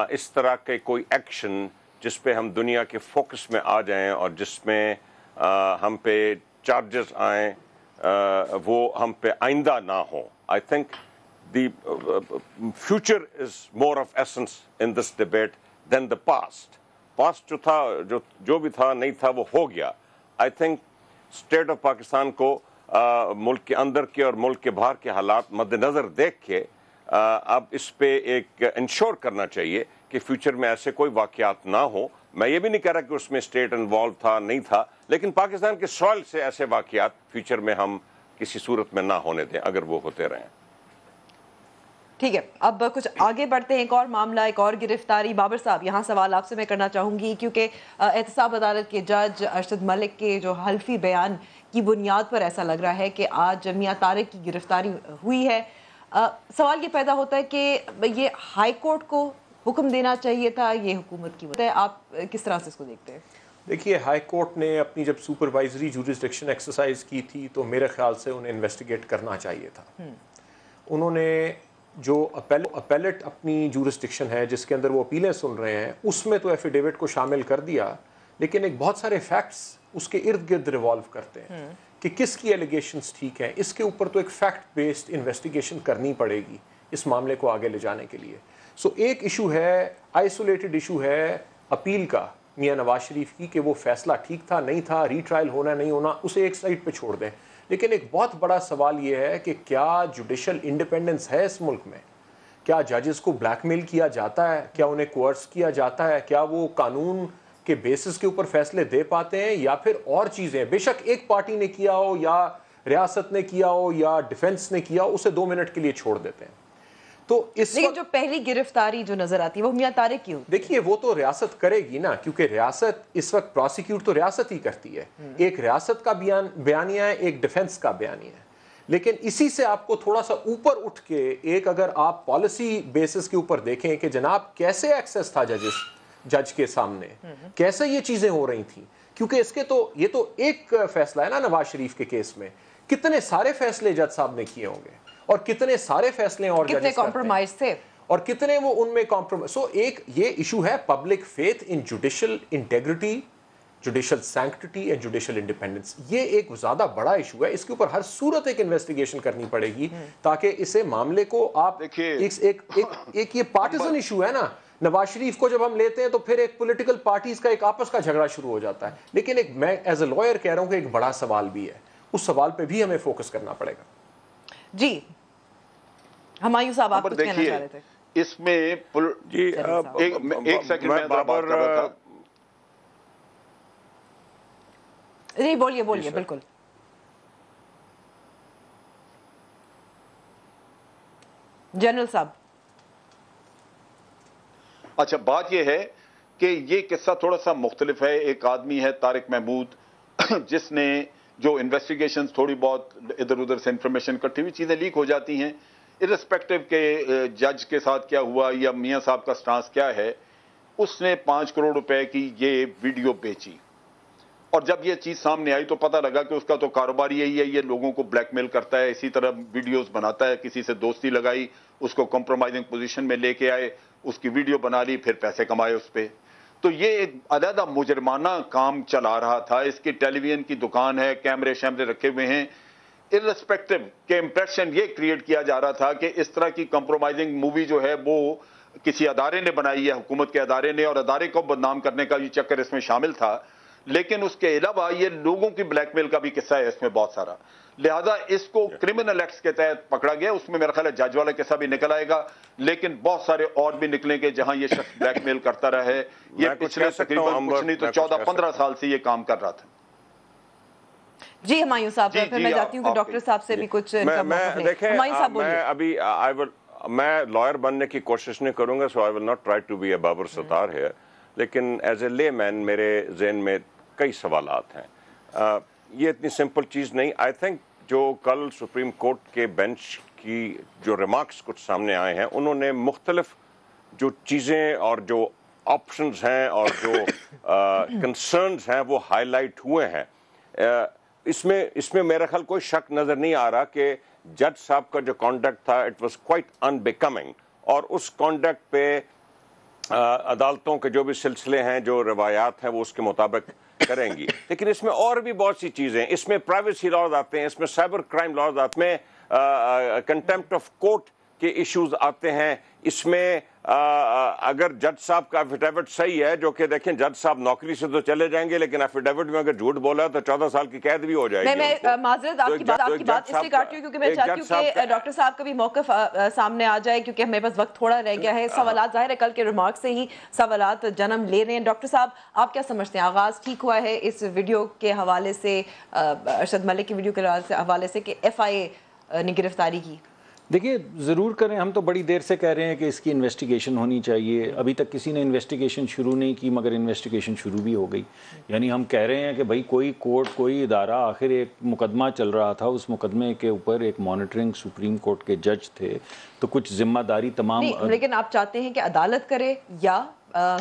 Speaker 4: اس طرح کے کوئی ایکشن جس پہ ہم دنیا کے فوکس میں آ جائیں اور جس میں ہم پہ چارجز آئیں وہ ہم پہ آئندہ نہ ہوں. I think the future is more of essence in this debate than the past. Past جو تھا، جو بھی تھا نہیں تھا وہ ہو گیا. I think state of Pakistan کو ملک کے اندر کے اور ملک کے باہر کے حالات مد نظر دیکھ کے اب اس پہ ایک انشور کرنا چاہیے کہ فیوچر میں ایسے کوئی واقعات نہ ہوں. میں یہ بھی نہیں کہہ رہا کہ اس میں اسٹیٹ انوالو تھا نہیں تھا، لیکن پاکستان کے سوائل سے ایسے واقعات فیوچر میں ہم کسی صورت میں نہ ہونے دیں اگر وہ ہوتے رہیں۔
Speaker 1: ٹھیک ہے، اب کچھ آگے بڑھتے ہیں، ایک اور معاملہ، ایک اور گرفتاری۔ بابر صاحب، یہاں سوال آپ سے میں کرنا چاہوں گی کیونکہ احتساب عدالت کے جج ارشد ملک کے جو حلفی بیان کی بنیاد پر ایسا لگ رہا ہے کہ آج میاں طارق کی گرفتاری ہوئی ہے۔ سوال یہ پیدا ہوتا ہے کہ یہ ہائی کورٹ کو حکم دینا چاہیے تھا، یہ حکومت کی ہے، آپ کس طرح سے اس کو دیکھتے ہیں؟
Speaker 3: دیکھیے، ہائی کورٹ نے اپنی جب سپروائزری جوریسڈکشن ایکسرسائز کی تھی تو میرے خیال سے انہیں انویسٹیگیٹ کرنا چاہیے تھا۔ انہوں نے جو اپیلٹ اپنی جوریسڈکشن ہے جس کے اندر وہ اپیلیں سن رہے ہیں اس میں تو ایفیڈیوٹ کو شامل کر دیا، لیکن ایک بہت سارے فیکٹس اس کے ارد گرد ریوالو کرتے ہیں کہ کس کی ایلیگیشنز ٹھیک ہیں۔ اس کے اوپر تو ایک فیکٹ بیسڈ انویسٹیگیشن کرنی پڑے گی اس معاملے کو آگے لے جانے کے لیے۔ سو ایک ایشو ہے، آئسولیٹڈ ایشو ہے اپیل کا میاں نواز شریف کی کہ وہ فیصلہ ٹھیک تھا نہیں تھا، ری ٹرائل ہونا نہیں ہونا، اسے ایک سائڈ پہ چھوڑ دیں۔ لیکن ایک بہت بڑا سوال یہ ہے کہ کیا جوڈیشل انڈیپینڈنس ہے اس ملک میں؟ کیا ججز کو بلیک میل کیا جاتا ہے؟ کیا انہیں کوئرس کیا جاتا ہے؟ کیا وہ قانون کے بیسس کے اوپر فیصلے دے پاتے ہیں یا پھر اور چیزیں؟ بے شک ایک پارٹی نے کیا ہو یا ریاست نے کیا ہو یا ڈیفنس نے کیا ہو، اسے 2 منٹ کے لیے چھوڑ دیتے ہیں۔ تو اس
Speaker 1: لیکن جو پہلی گرفتاری جو نظر آتی ہے وہ میاں طارق کی ہوتی ہے۔
Speaker 3: دیکھیے، وہ تو ریاست کرے گی نا، کیونکہ ریاست اس وقت پروسیکیوٹ تو ریاست ہی کرتی ہے۔ ایک ریاست کا بیانیہ ہے، ایک ڈیفنس کا بیانیہ ہے، لیکن اسی سے آپ کو تھوڑا سا اوپر اٹھ کے ایک اگر آپ پالیسی بیسس کے اوپر دیکھیں کہ جناب کیسے ایکسس تھا جج کے سامنے، کیسے یہ چیزیں ہو رہی تھیں، کیونکہ اس کے تو یہ تو ایک فیصلہ ہے نا نواز شریف کے کیس میں، کتنے سارے فیصلے جج صاحب نے کیے ہوں گے اور کتنے سارے فیصلے اور
Speaker 1: کتنے کمپرومائز تھے
Speaker 3: اور کتنے وہ ان میں کمپرومائز۔ سو ایک یہ ایشو ہے public faith in judicial integrity, judicial sanctity and judicial independence. یہ ایک زیادہ بڑا ایشو ہے، اس کے اوپر ہر صورت ایک انویسٹیگیشن کرنی پڑے گی تاکہ اسے معاملے کو آپ ایک یہ پارٹیزن ایشو ہے نا، نواز شریف کو جب ہم لیتے ہیں تو پھر ایک پولیٹیکل پارٹیز کا ایک آپس کا جھگڑا شروع ہو جاتا ہے، لیکن ایک میں ایز اے لائر کہہ رہا ہوں کہ ایک بڑا سوال بھی ہے، اس سوال پہ بھی ہمیں فوکس کرنا پڑے گا۔
Speaker 1: جی ہمایوں صاحب، آپ کچھ کہنا چاہ رہے تھے؟
Speaker 2: اس میں
Speaker 4: جی
Speaker 2: ایک سیکنڈ میں بابر
Speaker 1: جی بولیے بالکل۔ جنرل صاحب،
Speaker 2: اچھا، بات یہ ہے کہ یہ قصہ تھوڑا سا مختلف ہے۔ ایک آدمی ہے طارق محمود جس نے جو انویسٹیگیشن تھوڑی بہت ادھر ادھر سے انفارمیشن کٹھی ہوئی چیزیں لیک ہو جاتی ہیں، ارسپیکٹو کہ جج کے ساتھ کیا ہوا یا میاں صاحب کا سٹانس کیا ہے، اس نے 5 کروڑ روپے کی یہ ویڈیو بیچی، اور جب یہ چیز سامنے آئی تو پتہ لگا کہ اس کا تو کاروبار یہی ہے، یہ لوگوں کو بلیک میل کرتا ہے، اسی طرح ویڈیوز بناتا ہے، کسی سے دوستی لگائی، اس کو کمپرومائزنگ پوزیشن میں لے کے آئے، اس کی ویڈیو بنا لی، پھر پیسے کمائے اس پہ۔ تو یہ ایک علیحدہ مجرمانہ کام چلا رہا تھا۔ اس کی ٹیلی ویژن کی دکان ہے، کیمرے شیمرے رکھے ہوئے ہیں، ارسپیکٹو کہ امپریشن یہ کریٹ کیا جا رہا تھا کہ اس طرح کی کمپرومائزنگ مووی جو ہے وہ کسی ادارے نے بنائی ہے، حکومت کے ادارے نے، اور ادارے کو بدنام کرنے کا یہ چکر اس میں شامل تھا۔ لیکن اس کے علاوہ یہ لوگوں کی بلیک میل کا بھی قصہ ہے اس میں بہت سارا، لہذا اس کو کرمنل ایکٹس کے تحت پکڑا گیا۔ اس میں میرا خیال ہے جج والا قصہ بھی نکل آئے گا، لیکن بہت سارے اور بھی نکلیں گے جہاں یہ شخص بلیک میل کرتا رہا ہے۔ یہ پچھلے تقریباً کچھ نہیں تو 14-15 سال سے یہ کام کر رہا تھا۔
Speaker 1: جی ہمایوں صاحب، پھر میں جاتی ہوں کہ ڈاکٹر صاحب سے بھی کچھ
Speaker 4: میں لائر بننے کی کوشش نہیں کروں گا، so I will not try to be a Babar Sattar here, لیکن ایز اے لے مین میرے ذہن میں کئی سوالات ہیں۔ یہ اتنی سمپل چیز نہیں۔ آئی تھنک جو کل سپریم کورٹ کے بینچ کی جو ریمارکس کچھ سامنے آئے ہیں، انہوں نے مختلف جو چیزیں اور جو آپشنز ہیں اور جو کنسرنز ہیں وہ ہائی لائٹ ہوئے ہیں۔ اس میں میرا خیال کوئی شک نظر نہیں آ رہا کہ جج صاحب کا جو کانڈکٹ تھا it was quite in becoming, اور اس کانڈکٹ پہ عدالتوں کے جو بھی سلسلے ہیں، جو روایات ہیں، وہ اس کے مطابق کریں گی۔ لیکن اس میں اور بھی بہت سی چیزیں، اس میں پرائیویسی لاز آتے ہیں، اس میں سائبر کرائم لاز آتے ہیں، کنٹیمپٹ آف کورٹ کے ایشوز آتے ہیں. اس میں اگر جج صاحب کا ایفیڈیوٹ صحیح ہے, جو کہ دیکھیں جج صاحب نوکری سے تو چلے جائیں گے, لیکن ایفیڈیوٹ میں اگر جھوٹ بولا ہے تو 14 سال کی قید بھی ہو جائے گی.
Speaker 1: میں معذرت آپ کی بات اس لیے کاٹتی ہوں کیونکہ میں چاہتی ہوں کہ ڈاکٹر صاحب کا بھی موقف سامنے آ جائے, کیونکہ ہمیں بس وقت تھوڑا رہ گیا ہے. سوالات ظاہر ہے کل کے ریمارک سے ہی سوالات جنم لے رہے ہیں. ڈاکٹر صاحب آپ کیا سمجھتے ہیں, آغاز ٹھیک ہوا ہے اس ویڈیو کے حوالے سے, ارشد ملک کی ویڈیو کے حوالے سے, کہ FIA نے گرفتاری کی؟
Speaker 5: دیکھیے ضرور کریں, ہم تو بڑی دیر سے کہہ رہے ہیں کہ اس کی انویسٹیگیشن ہونی چاہیے. ابھی تک کسی نے انویسٹیگیشن شروع نہیں کی, مگر انویسٹیگیشن شروع بھی ہو گئی. یعنی ہم کہہ رہے ہیں کہ بھائی کوئی کورٹ, کوئی ادارہ, آخر ایک مقدمہ چل رہا تھا, اس مقدمے کے اوپر ایک مانیٹرنگ سپریم کورٹ کے جج تھے, تو کچھ ذمہ داری تمام.
Speaker 1: لیکن آپ چاہتے ہیں کہ عدالت کرے یا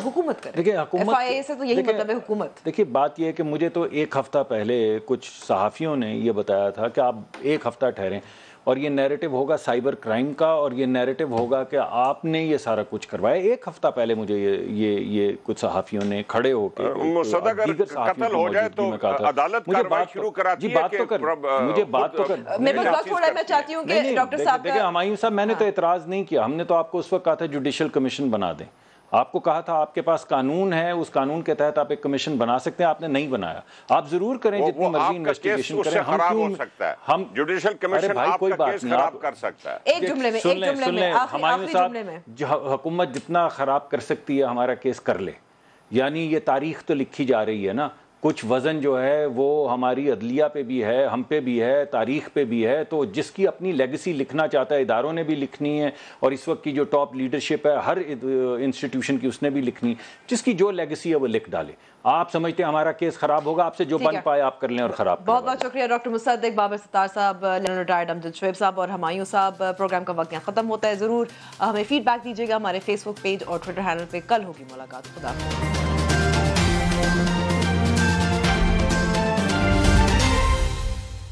Speaker 1: حکومت کرے؟
Speaker 5: دیکھیں حکومت,
Speaker 1: FIA سے تو یہی مطلب ہے حکومت.
Speaker 5: دیکھیے بات یہ ہے کہ مجھے تو ایک ہفتہ پہلے کچھ صحافیوں نے یہ بتایا تھا کہ آپ ایک ہفتہ ٹھہریں, اور یہ نیریٹو ہوگا سائبر کرائم کا, اور یہ نیریٹو ہوگا کہ آپ نے یہ سارا کچھ کروایا. ایک ہفتہ پہلے مجھے یہ کچھ صحافیوں نے کھڑے ہو کے
Speaker 4: قتل ہو جائے تو عدالت کارروائی شروع کراتی ہے.
Speaker 5: مجھے بات تو کر,
Speaker 1: میں چاہتی ہوں کہ ڈاکٹر صاحب,
Speaker 5: دیکھیں ہمایوں صاحب, میں نے تو اعتراض نہیں کیا. ہم نے تو آپ کو اس وقت کہا تھا جوڈیشل کمیشن بنا دیں. آپ کو کہا تھا آپ کے پاس قانون ہے, اس قانون کے تحت آپ ایک کمیشن بنا سکتے ہیں, آپ نے نہیں بنایا. آپ ضرور کریں جتنی مرضی انویسٹیگیشن کریں.
Speaker 4: ہم جوڈیشل کمیشن آپ کا کیس خراب کر سکتا ہے.
Speaker 1: ایک جملے میں
Speaker 5: ہمایوں صاحب, حکومت جتنا خراب کر سکتی ہے ہمارا کیس کر لے. یعنی یہ تاریخ تو لکھی جا رہی ہے نا, کچھ وزن جو ہے وہ ہماری عدلیہ پہ بھی ہے, ہم پہ بھی ہے, تاریخ پہ بھی ہے. تو جس کی اپنی لیگیسی لکھنا چاہتا ہے, اداروں نے بھی لکھنی ہے, اور اس وقت کی جو ٹاپ لیڈرشپ ہے ہر انسٹیٹیوشن کی, اس نے بھی لکھنی. جس کی جو لیگیسی ہے وہ لکھ ڈالے. آپ سمجھتے ہیں ہمارا کیس خراب ہوگا, آپ سے جو بن پائے آپ کر لیں اور خراب.
Speaker 1: بہت بہت شکریہ ڈاکٹر مصدق, بابر ستار صاحب, ریٹائرڈ امجد شعیب صاحب اور ہمایوں صاحب. پروگرام کا وقت یہاں ختم ہوتا ہے. ضرور ہمیں فیڈ بیک دیجیے گا, ہمارے فیس بک پیج اور ٹویٹر ہینڈل پہ. کل ہوگی ملاقات. خدا حافظ.